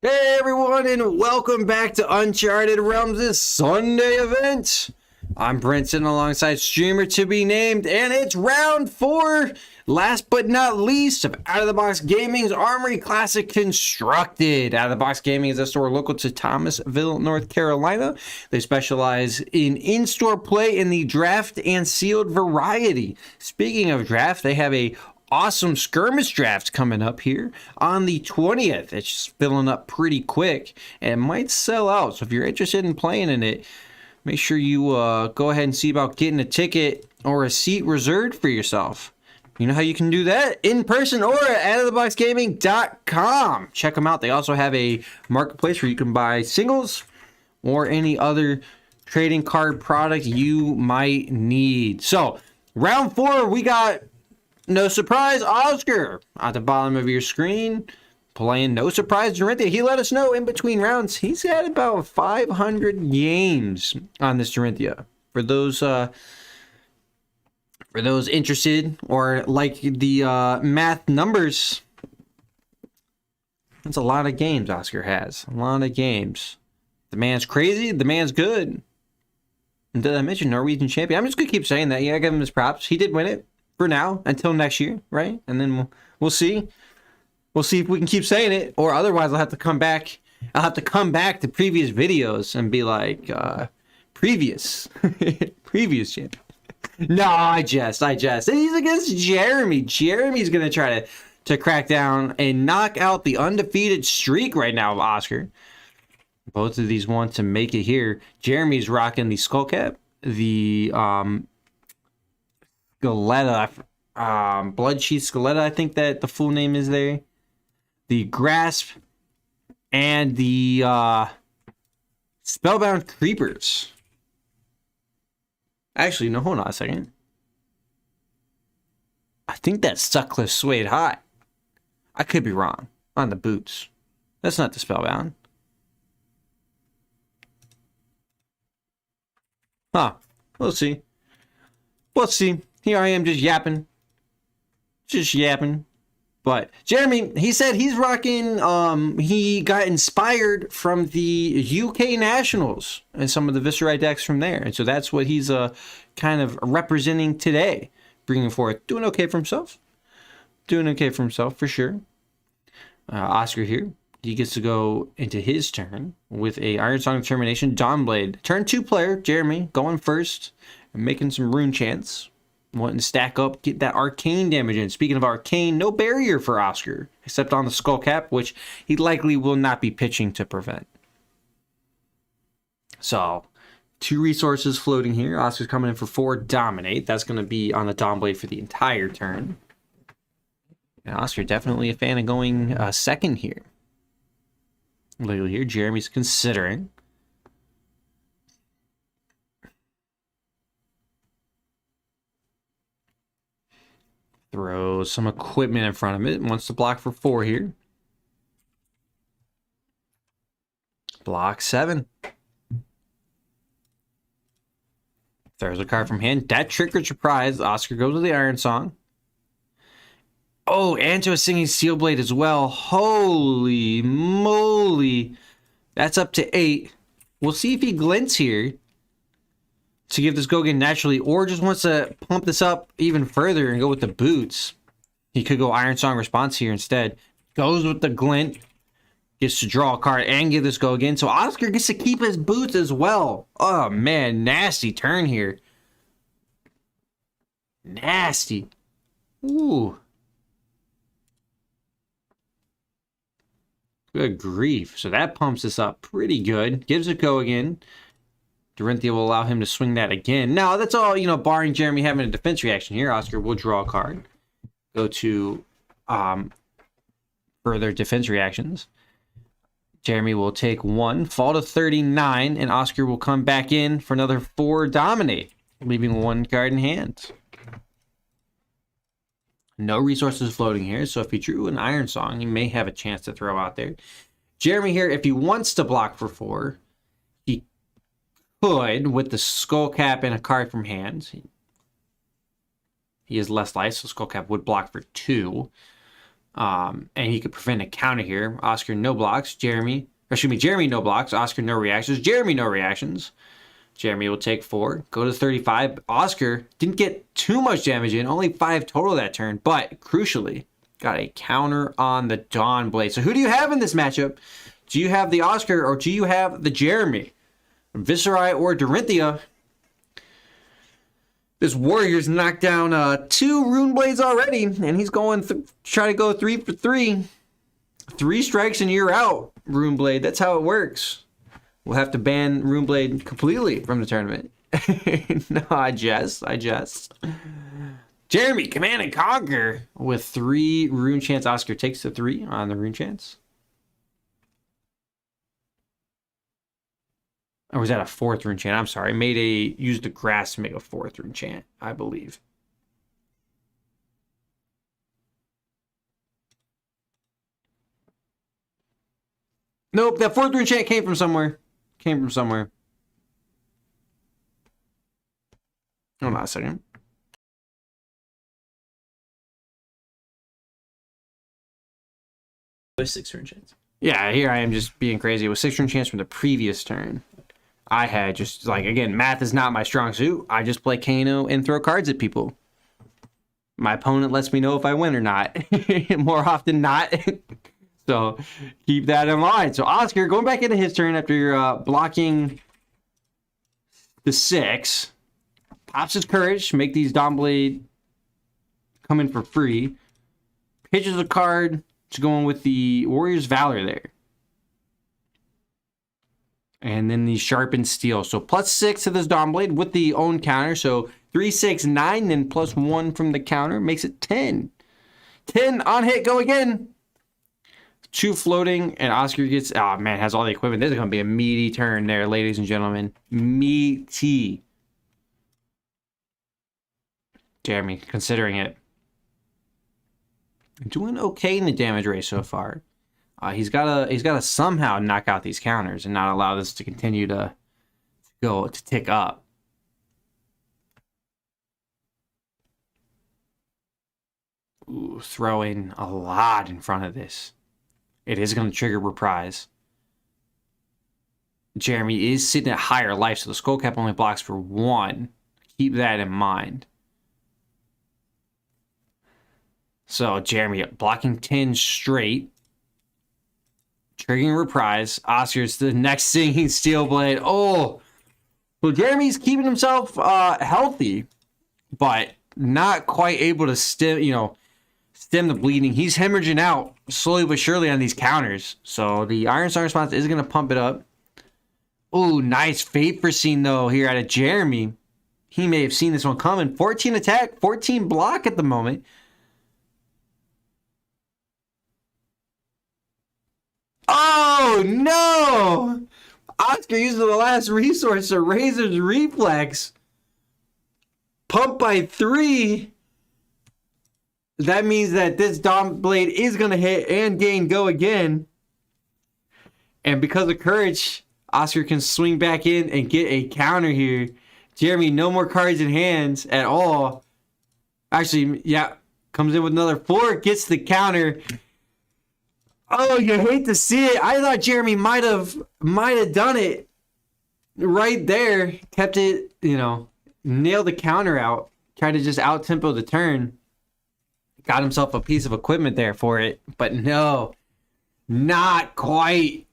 Hey everyone, and welcome back to Uncharted Realms' Sunday event. I'm Brenton alongside streamer to be named, and it's round 4, last but not least, of Out of the Box Gaming's Armory Classic Constructed. Out of the Box Gaming is a store local to Thomasville, North Carolina. They specialize in in-store play in the draft and sealed variety. Speaking of draft, they have a awesome skirmish draft coming up here on the 20th. It's just filling up pretty quick and it might sell out. So if you're interested in playing in it, make sure you go ahead and see about getting a ticket or a seat reserved for yourself. You know how you can do that? In person or at outoftheboxgaming.com. Check them out. They also have a marketplace where you can buy singles or any other trading card product you might need. So round 4, we got No Surprise Oscar at the bottom of your screen, playing No Surprise Dorinthia. He let us know in between rounds he's had about 500 games on this Dorinthia. For those interested or like the math numbers, that's a lot of games Oscar has. A lot of games. The man's crazy. The man's good. And did I mention Norwegian champion? I'm just gonna keep saying that. Yeah, I give him his props. He did win it. For now, until next year, right? And then we'll see. We'll see if we can keep saying it, or otherwise I'll have to come back. I'll have to come back to previous videos and be like, previous champion. No, I jest. And he's against Jeremy. Jeremy's gonna try to crack down and knock out the undefeated streak right now of Oscar. Both of these want to make it here. Jeremy's rocking the skull cap, the Scaletta, Bloodsheath Scaletta, I think that the full name is there. The Grasp and the Spellbound Creepers. Actually, no, hold on a second. I think that's Sutcliffe Suede High. I could be wrong on the boots. That's not the Spellbound. Huh. We'll see. We'll see. Here I am just yapping. But Jeremy, he said he's rocking, he got inspired from the UK Nationals and some of the Viscerai decks from there. And so that's what he's kind of representing today, bringing forth. Doing okay for himself. For sure. Oscar here. He gets to go into his turn with a Iron Song Determination Dawnblade. Turn 2 player, Jeremy, going first and making some rune chants. Wanting to stack up, get that arcane damage in. Speaking of arcane, no barrier for Oscar, except on the skull cap, which he likely will not be pitching to prevent. So, 2 resources floating here. Oscar's coming in for 4 dominate. That's going to be on the Dawnblade for the entire turn. And Oscar definitely a fan of going second here. Lately here, Jeremy's considering. Throw some equipment in front of it. Wants to block for 4 here. Block 7. Throws a card from hand. That triggered surprise. Oscar goes to the Iron Song. Oh, and to a Singing Steel Blade as well. Holy moly. That's up to 8. We'll see if he glints here to give this go again naturally, or just wants to pump this up even further and go with the boots. He could go Iron Song Response here instead. Goes with the glint. Gets to draw a card and give this go again. So Oscar gets to keep his boots as well. Oh man, nasty turn here. Nasty. Ooh. Good grief. So that pumps this up pretty good. Gives it go again. Dorinthia will allow him to swing that again. Now, that's all, barring Jeremy having a defense reaction here. Oscar will draw a card. Go to further defense reactions. Jeremy will take 1, fall to 39, and Oscar will come back in for another 4 dominate, leaving 1 card in hand. No resources floating here, so if he drew an Iron Song, he may have a chance to throw out there. Jeremy here, if he wants to block for 4, he could with the Skull Cap and a card from hand. He has less life, so Skull Cap would block for 2. And he could prevent a counter here. Oscar, no blocks. Jeremy, no blocks. Oscar, no reactions. Jeremy, no reactions. Jeremy will take 4, go to 35. Oscar didn't get too much damage in, only 5 total that turn, but crucially, got a counter on the Dawn Blade. So who do you have in this matchup? Do you have the Oscar or do you have the Jeremy? Viserai or Dorinthia? This Warrior's knocked down 2 Rune Blades already, and he's going try to go 3 for 3. 3 strikes and you're out, Rune Blade. That's how it works. We'll have to ban Rune Blade completely from the tournament. No, I jest. Jeremy, Command and Conquer with 3 Rune Chance. Oscar takes the 3 on the Rune Chance. Or was that a 4th Rune Chant? I'm sorry. Used the grass to make a 4th Rune Chant, I believe. Nope, that 4th Rune Chant came from somewhere. Hold on a second.
There's 6 Rune Chants.
Yeah, here I am just being crazy. It was 6 Rune Chants from the previous turn. I had just, like, again, math is not my strong suit. I just play Kano and throw cards at people. My opponent lets me know if I win or not. More often not. So keep that in mind. So Oscar, going back into his turn after blocking the 6, pops his courage, make these Dawn Blade come in for free. Pitches a card to go in with the Warrior's Valor there. And then the Sharpened Steel. So +6 to this Dawn Blade with the own counter. So 3, 6, 9, then +1 from the counter makes it 10. 10 on hit, go again. 2 floating, and Oscar gets, oh man, has all the equipment. This is going to be a meaty turn there, ladies and gentlemen. Meaty. Jeremy, considering it. Doing okay in the damage race so far. He's gotta somehow knock out these counters and not allow this to continue to tick up. Ooh, throwing a lot in front of this. It is going to trigger reprise. Jeremy is sitting at higher life, so the skull cap only blocks for 1. Keep that in mind. So Jeremy blocking 10 straight. Triggering reprise. Oscar's the next singing Steel Blade. Oh, well, Jeremy's keeping himself healthy, but not quite able to stem the bleeding. He's hemorrhaging out slowly but surely on these counters. So the Iron Star response is going to pump it up. Oh, nice Fate Foreseen though here out of Jeremy. He may have seen this one coming. 14 attack, 14 block at the moment. Oh, no! Oscar uses the last resource, a Razor's Reflex. Pump by 3. That means that this Dawn Blade is going to hit and gain go again. And because of Courage, Oscar can swing back in and get a counter here. Jeremy, no more cards in hands at all. Actually, yeah, comes in with another 4, gets the counter. Oh, you hate to see it. I thought Jeremy might have done it right there. Kept it, nailed the counter out. Tried to just out-tempo the turn. Got himself a piece of equipment there for it. But no, not quite.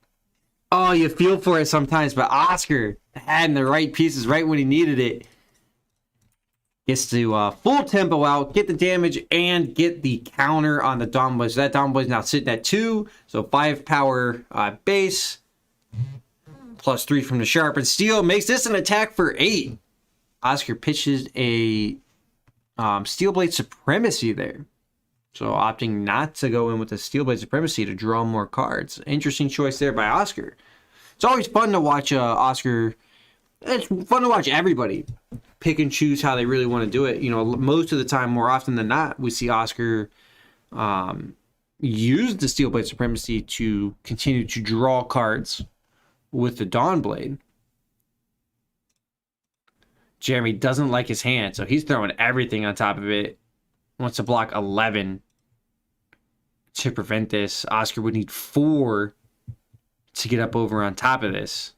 Oh, you feel for it sometimes. But Oscar had the right pieces right when he needed it. Gets to full tempo out, get the damage, and get the counter on the Dawn Blade. So that Dawn Blade is now sitting at 2. So 5 power base. +3 from the Sharpened Steel. Makes this an attack for 8. Oscar pitches a Steel Blade Supremacy there. So opting not to go in with the Steel Blade Supremacy to draw more cards. Interesting choice there by Oscar. It's always fun to watch Oscar. It's fun to watch everybody pick and choose how they really want to do it. Most of the time, more often than not, we see Oscar use the Steel Blade Supremacy to continue to draw cards with the Dawn Blade. Jeremy doesn't like his hand, so he's throwing everything on top of it. Wants to block 11. to prevent this. Oscar would need 4 to get up over on top of this.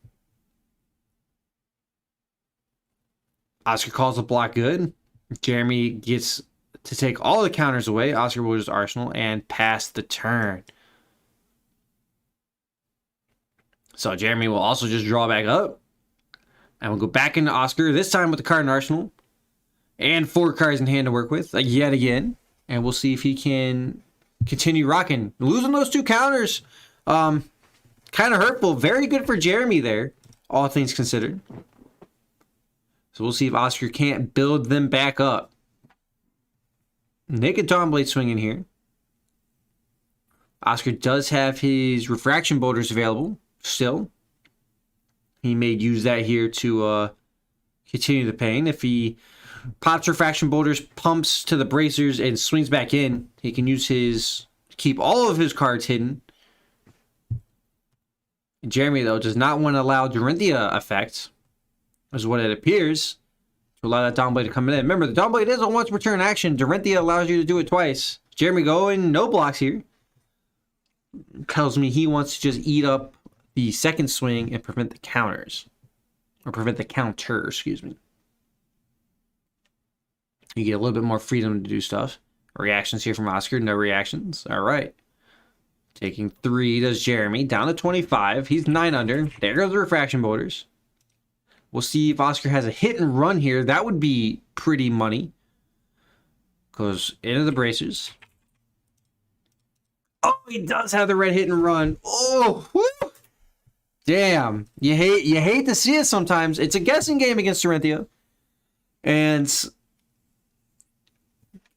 Oscar calls the block good. Jeremy gets to take all the counters away. Oscar will use Arsenal and pass the turn. So Jeremy will also just draw back up. And we'll go back into Oscar, this time with the card in Arsenal. And 4 cards in hand to work with, yet again. And we'll see if he can continue rocking. Losing those 2 counters, kind of hurtful. Very good for Jeremy there, all things considered. So we'll see if Oscar can't build them back up. Naked Dawnblade swinging here. Oscar does have his refraction boulders available still. He may use that here to continue the pain. If he pops refraction boulders, pumps to the bracers, and swings back in, he can use his keep all of his cards hidden. Jeremy, though, does not want to allow Dorinthia effect, is what it appears, to allow that Dawnblade to come in. Remember, the Dawnblade is a once per turn action. Dorinthia allows you to do it twice. Jeremy going no blocks here. Tells me he wants to just eat up the second swing and prevent the counters. Or prevent the counter, excuse me. You get a little bit more freedom to do stuff. Reactions here from Oscar. No reactions. All right. Taking 3 does Jeremy. Down to 25. He's 9 under. There goes the refraction boulders. We'll see if Oscar has a hit and run here. That would be pretty money. Goes into the bracers. Oh, he does have the red hit and run. Oh, whoo! Damn. You hate to see it sometimes. It's a guessing game against Dorinthia. And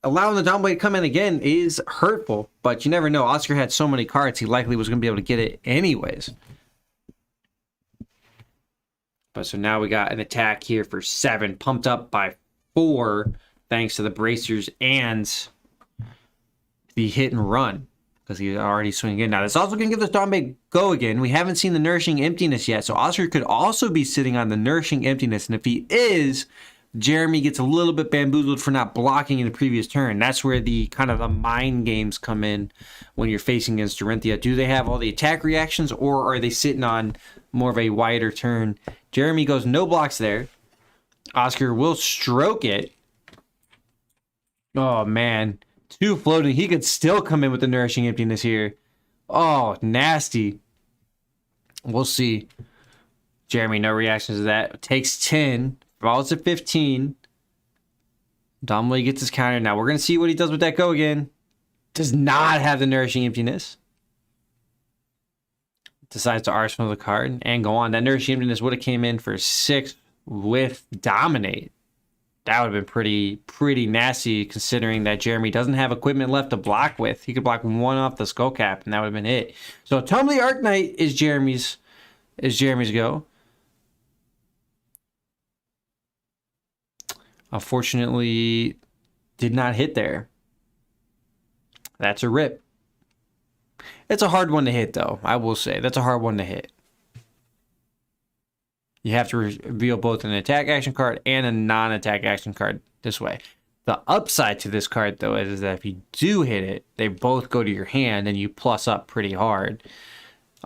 allowing the Dawnblade to come in again is hurtful, but you never know. Oscar had so many cards, he likely was going to be able to get it anyways. But so now we got an attack here for 7, pumped up by 4, thanks to the bracers and the hit and run, because he's already swinging in. Now, this also going to give this Dawnblade go again. We haven't seen the Nourishing Emptiness yet, so Oscar could also be sitting on the Nourishing Emptiness, and if he is, Jeremy gets a little bit bamboozled for not blocking in the previous turn. That's where the kind of the mind games come in when you're facing against Dorinthia. Do they have all the attack reactions, or are they sitting on more of a wider turn? Jeremy goes no blocks there. Oscar will stroke it. Oh, man. 2 floating. He could still come in with the Nourishing Emptiness here. Oh, nasty. We'll see. Jeremy, no reactions to that. Takes 10. Falls to 15. Dawnblade gets his counter. Now we're going to see what he does with that go again. Does not have the Nourishing Emptiness. Decides to arsenal the card and go on. That Nourishing Emptiness would have came in for 6 with Dominate. That would have been pretty nasty, considering that Jeremy doesn't have equipment left to block with. He could block 1 off the skull cap, and that would have been it. So Tumbly Arknight is Jeremy's go. Unfortunately, did not hit there. That's a rip. It's a hard one to hit, though. I will say that's a hard one to hit. You have to reveal both an attack action card and a non-attack action card this way. The upside to this card, though, is that if you do hit it, they both go to your hand and you plus up pretty hard.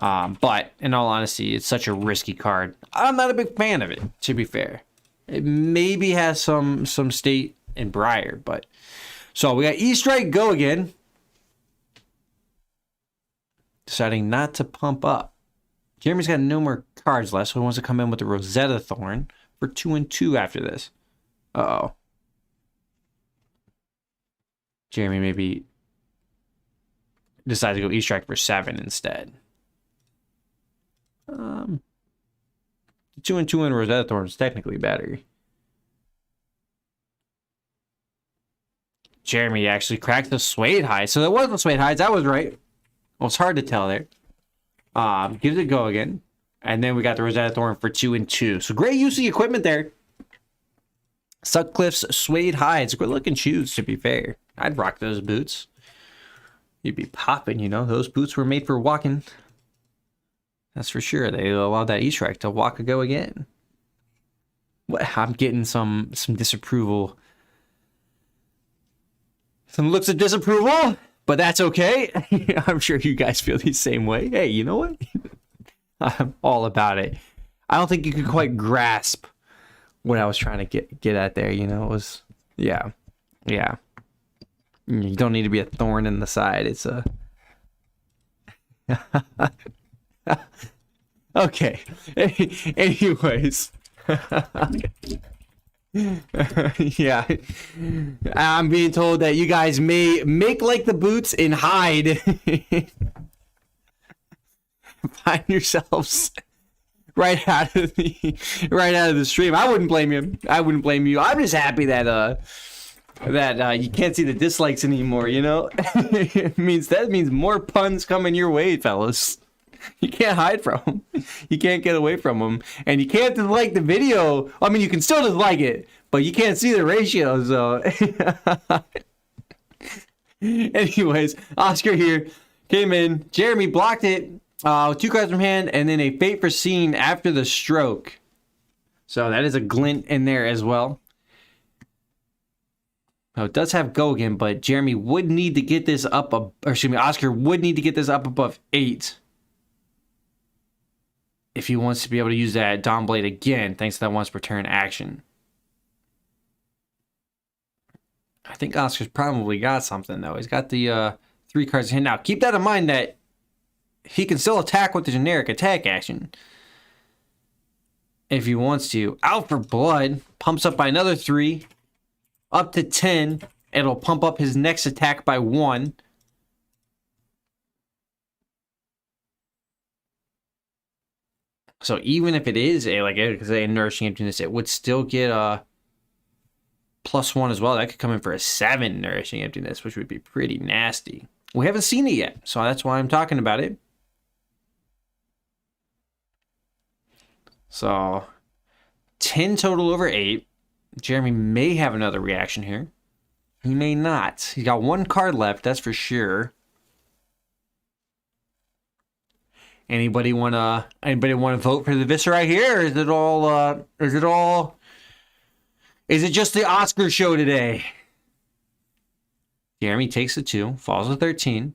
But in all honesty, it's such a risky card. I'm not a big fan of it, to be fair. It maybe has some state in Briar, but so we got E-Strike go again. Deciding not to pump up. Jeremy's got no more cards left, so he wants to come in with the Rosetta Thorn for 2 and 2 after this. Uh-oh. Jeremy maybe decides to go E-Strike for 7 instead. 2 and 2 in Rosetta Thorn is technically better. Jeremy actually cracked the Suede Hides. So there was the Suede Hides. I was right. Well, it's hard to tell there. Gives it a go again. And then we got the Rosetta Thorn for 2 and 2. So great use of the equipment there. Sutcliffe's Suede Hides. Good looking shoes, to be fair. I'd rock those boots. You'd be popping, you know. Those boots were made for walking. That's for sure. They allowed that E-Strike to walk a go again. What? I'm getting some disapproval. Some looks of disapproval. But but that's okay. I'm sure you guys feel the same way. Hey, you know what? I'm all about it. I don't think you could quite grasp what I was trying to get at there. You know, it was, yeah. You don't need to be a thorn in the side. It's a okay. Anyways. Yeah. I'm being told that you guys may make like the boots and hide. Find yourselves right out of the stream. I wouldn't blame you. I'm just happy that you can't see the dislikes anymore, you know? That means more puns coming your way, fellas. You can't hide from them. You can't get away from them. And you can't dislike the video. I mean, you can still dislike it, but you can't see the ratio, so. Anyways, Oscar here came in. Jeremy blocked it with 2 cards from hand, and then a Fate Foreseen after the stroke. So that is a glint in there as well. Now, it does have go again, but Jeremy would need to get this up, Oscar would need to get this up above 8 if he wants to be able to use that Dawn Blade again, thanks to that once per turn action. I think Oscar's probably got something, though. He's got the 3 cards in hand. Now, keep that in mind that he can still attack with the generic attack action if he wants to. Out for Blood, pumps up by another 3. Up to 10. It'll pump up his next attack by 1. So even if it is a Nourishing Emptiness, it would still get a +1 as well. That could come in for a 7 Nourishing Emptiness, which would be pretty nasty. We haven't seen it yet, so that's why I'm talking about it. So 10 total over 8. Jeremy may have another reaction here. He may not. He's got 1 card left, that's for sure. Anybody wanna vote for the Viscera here, or is it just the Oscar show today? Jeremy takes the 2, falls to 13.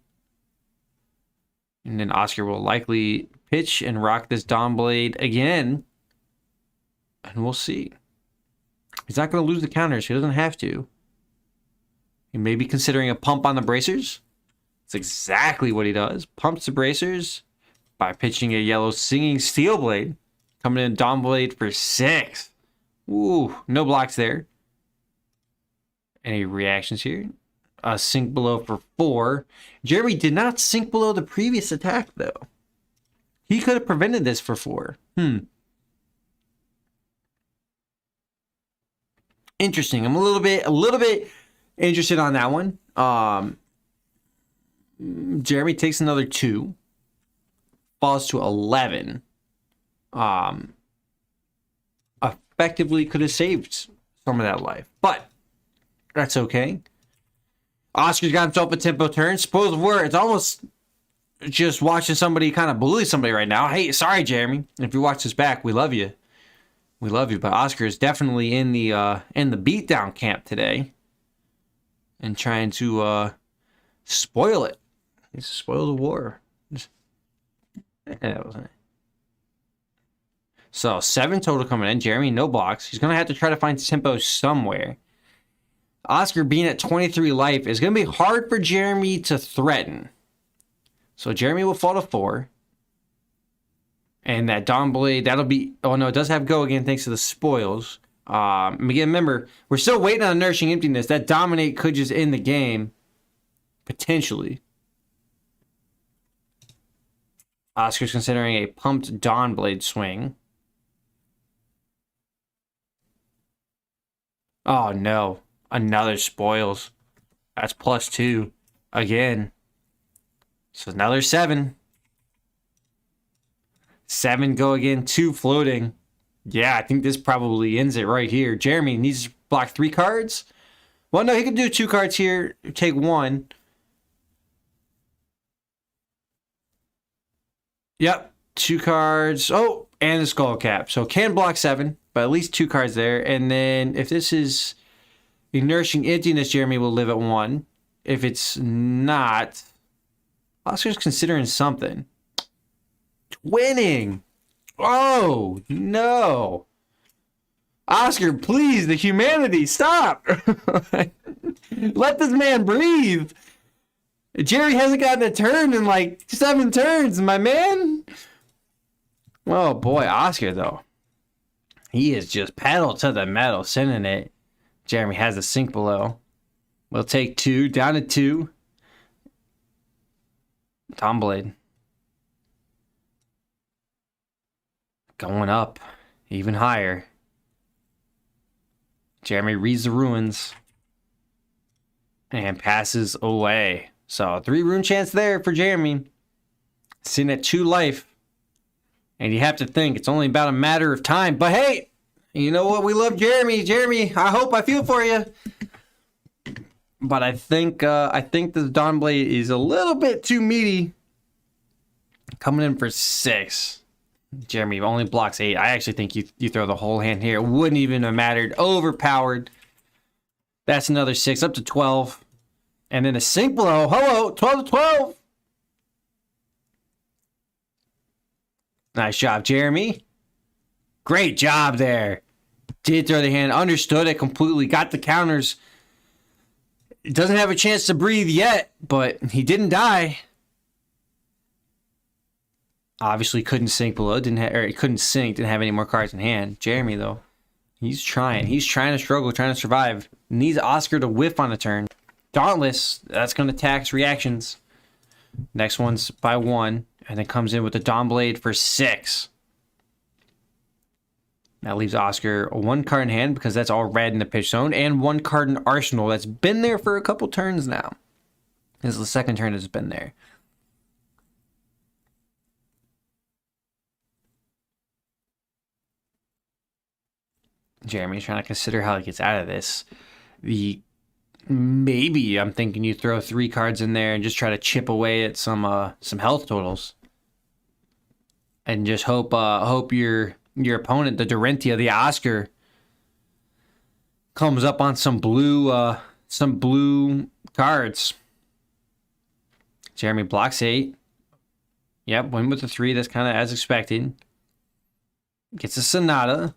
And then Oscar will likely pitch and rock this Dawn Blade again. And we'll see. He's not going to lose the counters. He doesn't have to. He may be considering a pump on the bracers. That's exactly what he does. Pumps the bracers by pitching a yellow Singing Steel Blade. Coming in Dawn Blade for 6. Ooh, no blocks there. Any reactions here? Sink below for 4. Jeremy did not sink below the previous attack, though. He could have prevented this for 4. Interesting. I'm a little bit interested on that one. Jeremy takes another 2. Falls to 11. Effectively could have saved some of that life, but that's okay. Oscar's got himself a tempo turn. Spoils of War. It's almost just watching somebody kind of bully somebody right now. Hey, sorry, Jeremy. If you watch this back, we love you. We love you. But Oscar is definitely in the beatdown camp today, and trying to spoil it. He's spoiled the war. That wasn't it. So 7 total coming in. Jeremy, no blocks. He's gonna have to try to find tempo somewhere. Oscar being at 23 life is going to be hard for Jeremy to threaten. So Jeremy will fall to 4. And that Dawn Blade, that'll be... Oh, no, it does have go again thanks to the spoils. Again, remember, we're still waiting on Nourishing Emptiness. That Dominate could just end the game. Potentially. Oscar's considering a pumped Dawn Blade swing. Oh, no. Another spoils. That's +2 again. So another 7. 7 go again. 2 floating. Yeah, I think this probably ends it right here. Jeremy needs to block 3 cards. Well, no, he can do 2 cards here. Take 1. Yep, 2 cards. Oh, and the skull cap. So can block 7, but at least 2 cards there. And then if this is... Nourishing Emptiness, Jeremy will live at 1. if it's not, Oscar's considering something. Twinning. Oh, no. Oscar, please, the humanity, stop. Let this man breathe. Jerry hasn't gotten a turn in like 7 turns, my man. Oh, boy, Oscar, though. He is just pedal to the metal, sending it. Jeremy has a sink below. We'll take 2, down to 2. Tom Blade. Going up, even higher. Jeremy reads the ruins. And passes away. So 3 rune chance there for Jeremy. Sitting at 2 life. And you have to think it's only about a matter of time. But hey, you know what? We love Jeremy. Jeremy, I feel for you. But I think this Dawnblade is a little bit too meaty. Coming in for 6. Jeremy only blocks 8. I actually think you throw the whole hand here. It wouldn't even have mattered. Overpowered. That's another 6, up to 12. And then a sink below. Hello, 12 to 12. Nice job, Jeremy. Great job there. Did throw the hand. Understood it completely. Got the counters. Doesn't have a chance to breathe yet, but he didn't die. Obviously couldn't sink below. Couldn't sink. Didn't have any more cards in hand. Jeremy, though, he's trying. He's trying to struggle, trying to survive. Needs Oscar to whiff on a turn. Dauntless. That's going to tax reactions. Next one's by 1. And then comes in with the Dawnblade for 6. That leaves Oscar 1 card in hand because that's all red in the pitch zone. And 1 card in Arsenal that's been there for a couple turns now. This is the second turn it's been there. Jeremy's trying to consider how he gets out of this. Maybe I'm thinking you throw 3 cards in there and just try to chip away at some health totals. And just hope your opponent, the Dorentia, the Oscar, comes up on some blue cards. Jeremy blocks 8. Yep, win with the 3. That's kind of as expected. Gets a Sonata.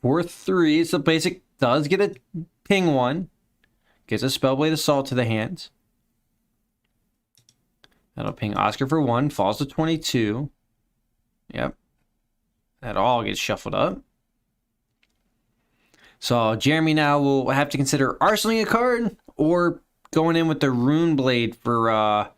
4-3. So basic does get a ping 1. Gets a Spellblade Assault to the hands. That'll ping Oscar for 1. Falls to 22. Yep. That all gets shuffled up. So Jeremy now will have to consider arsenaling a card or going in with the Rune Blade for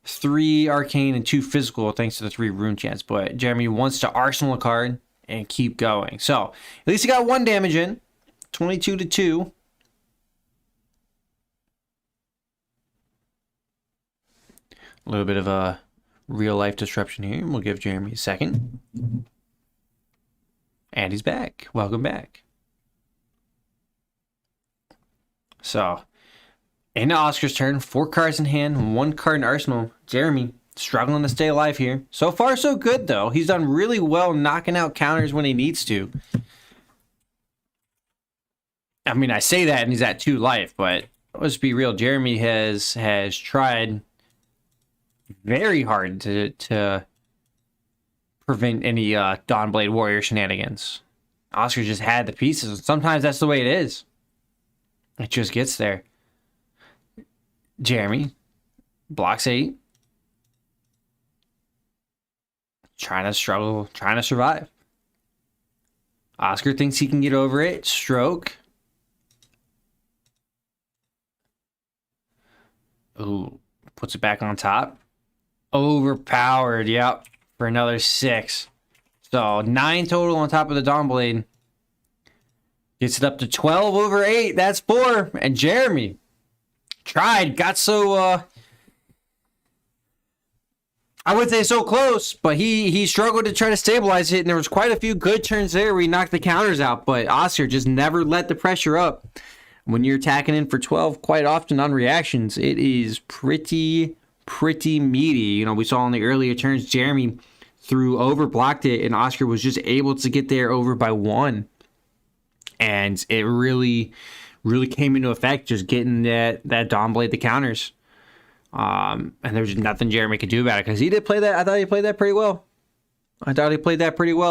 3 arcane and 2 physical thanks to the 3 rune chance. But Jeremy wants to arsenal a card and keep going. So at least he got 1 damage in. 22 to 2. A little bit of a real life disruption here. We'll give Jeremy a second. And he's back. Welcome back. So, into Oscar's turn. 4 cards in hand, 1 card in arsenal. Jeremy struggling to stay alive here. So far, so good, though. He's done really well knocking out counters when he needs to. I mean, I say that and he's at 2 life, but let's be real. Jeremy has tried very hard to prevent any Dawnblade Warrior shenanigans. Oscar just had the pieces. Sometimes that's the way it is. It just gets there. Jeremy blocks 8. Trying to struggle, trying to survive. Oscar thinks he can get over it. Stroke. Ooh, puts it back on top. Overpowered, yep, for another 6. So 9 total on top of the Dawnblade. Gets it up to 12 over 8. That's 4. And Jeremy tried, got so I wouldn't say so close, but he struggled to try to stabilize it, and there was quite a few good turns there where he knocked the counters out, but Oscar just never let the pressure up. When you're attacking in for 12 quite often on reactions, it is pretty meaty. You know, we saw in the earlier turns, Jeremy blocked it, and Oscar was just able to get there over by 1. And it really really came into effect, just getting that Dawn Blade, the counters. And there was nothing Jeremy could do about it because he did play that. I thought he played that pretty well.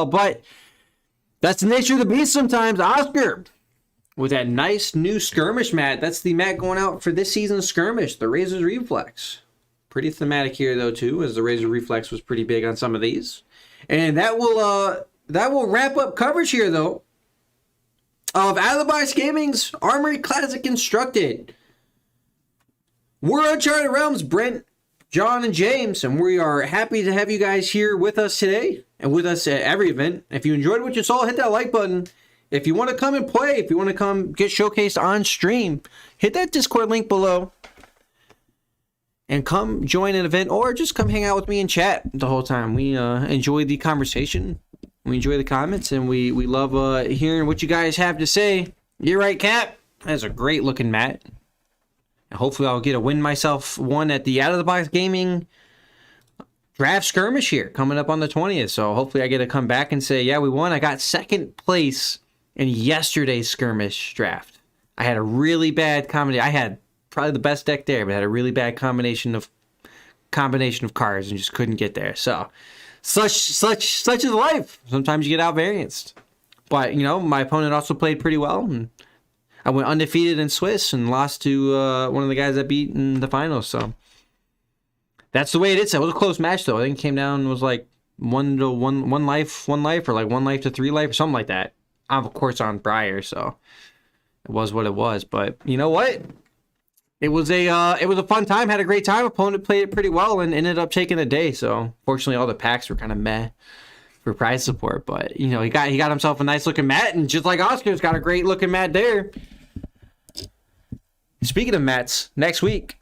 But that's the nature of the beast sometimes. Oscar, with that nice new skirmish mat. That's the mat going out for this season's skirmish, the Razor's Reflex. Pretty thematic here, though, too, as the Razor Reflex was pretty big on some of these. And that will wrap up coverage here, though, of Out of the Box Gaming's Armory Classic Constructed. We're Uncharted Realms, Brent, John, and James, and we are happy to have you guys here with us today and with us at every event. If you enjoyed what you saw, hit that like button. If you want to come and play, if you want to come get showcased on stream, hit that Discord link below and come join an event or just come hang out with me and chat the whole time. We enjoy the conversation. We enjoy the comments, and we love hearing what you guys have to say. You're right, Cap. That's a great looking mat. And hopefully I'll get to win myself one at the Out of the Box Gaming draft skirmish here coming up on the 20th. So hopefully I get to come back and say, yeah, we won. I got second place in yesterday's skirmish draft. I had a really bad combination. I had probably the best deck there, but had a really bad combination of cards and just couldn't get there. So such is life. Sometimes you get out varianced. But my opponent also played pretty well, and I went undefeated in Swiss and lost to one of the guys I beat in the finals. So that's the way it is. It was a close match, though. I think it came down, was like one life, or like 1 life to 3 life, or something like that. I'm of course on Briar, so it was what it was. But you know what? It was a fun time. Had a great time. Opponent played it pretty well and ended up taking the day. So fortunately, all the packs were kind of meh for prize support. But he got himself a nice looking mat, and just like Oscar's got a great looking mat there. Speaking of mats, next week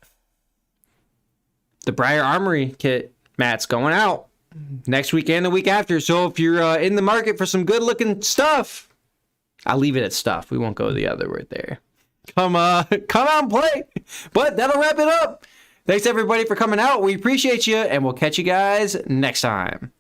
the Briar Armory kit mat's going out next week and the week after. So if you're in the market for some good looking stuff, I'll leave it at stuff. We won't go the other word there. Come out and play. But that'll wrap it up. Thanks everybody for coming out. We appreciate you, and we'll catch you guys next time.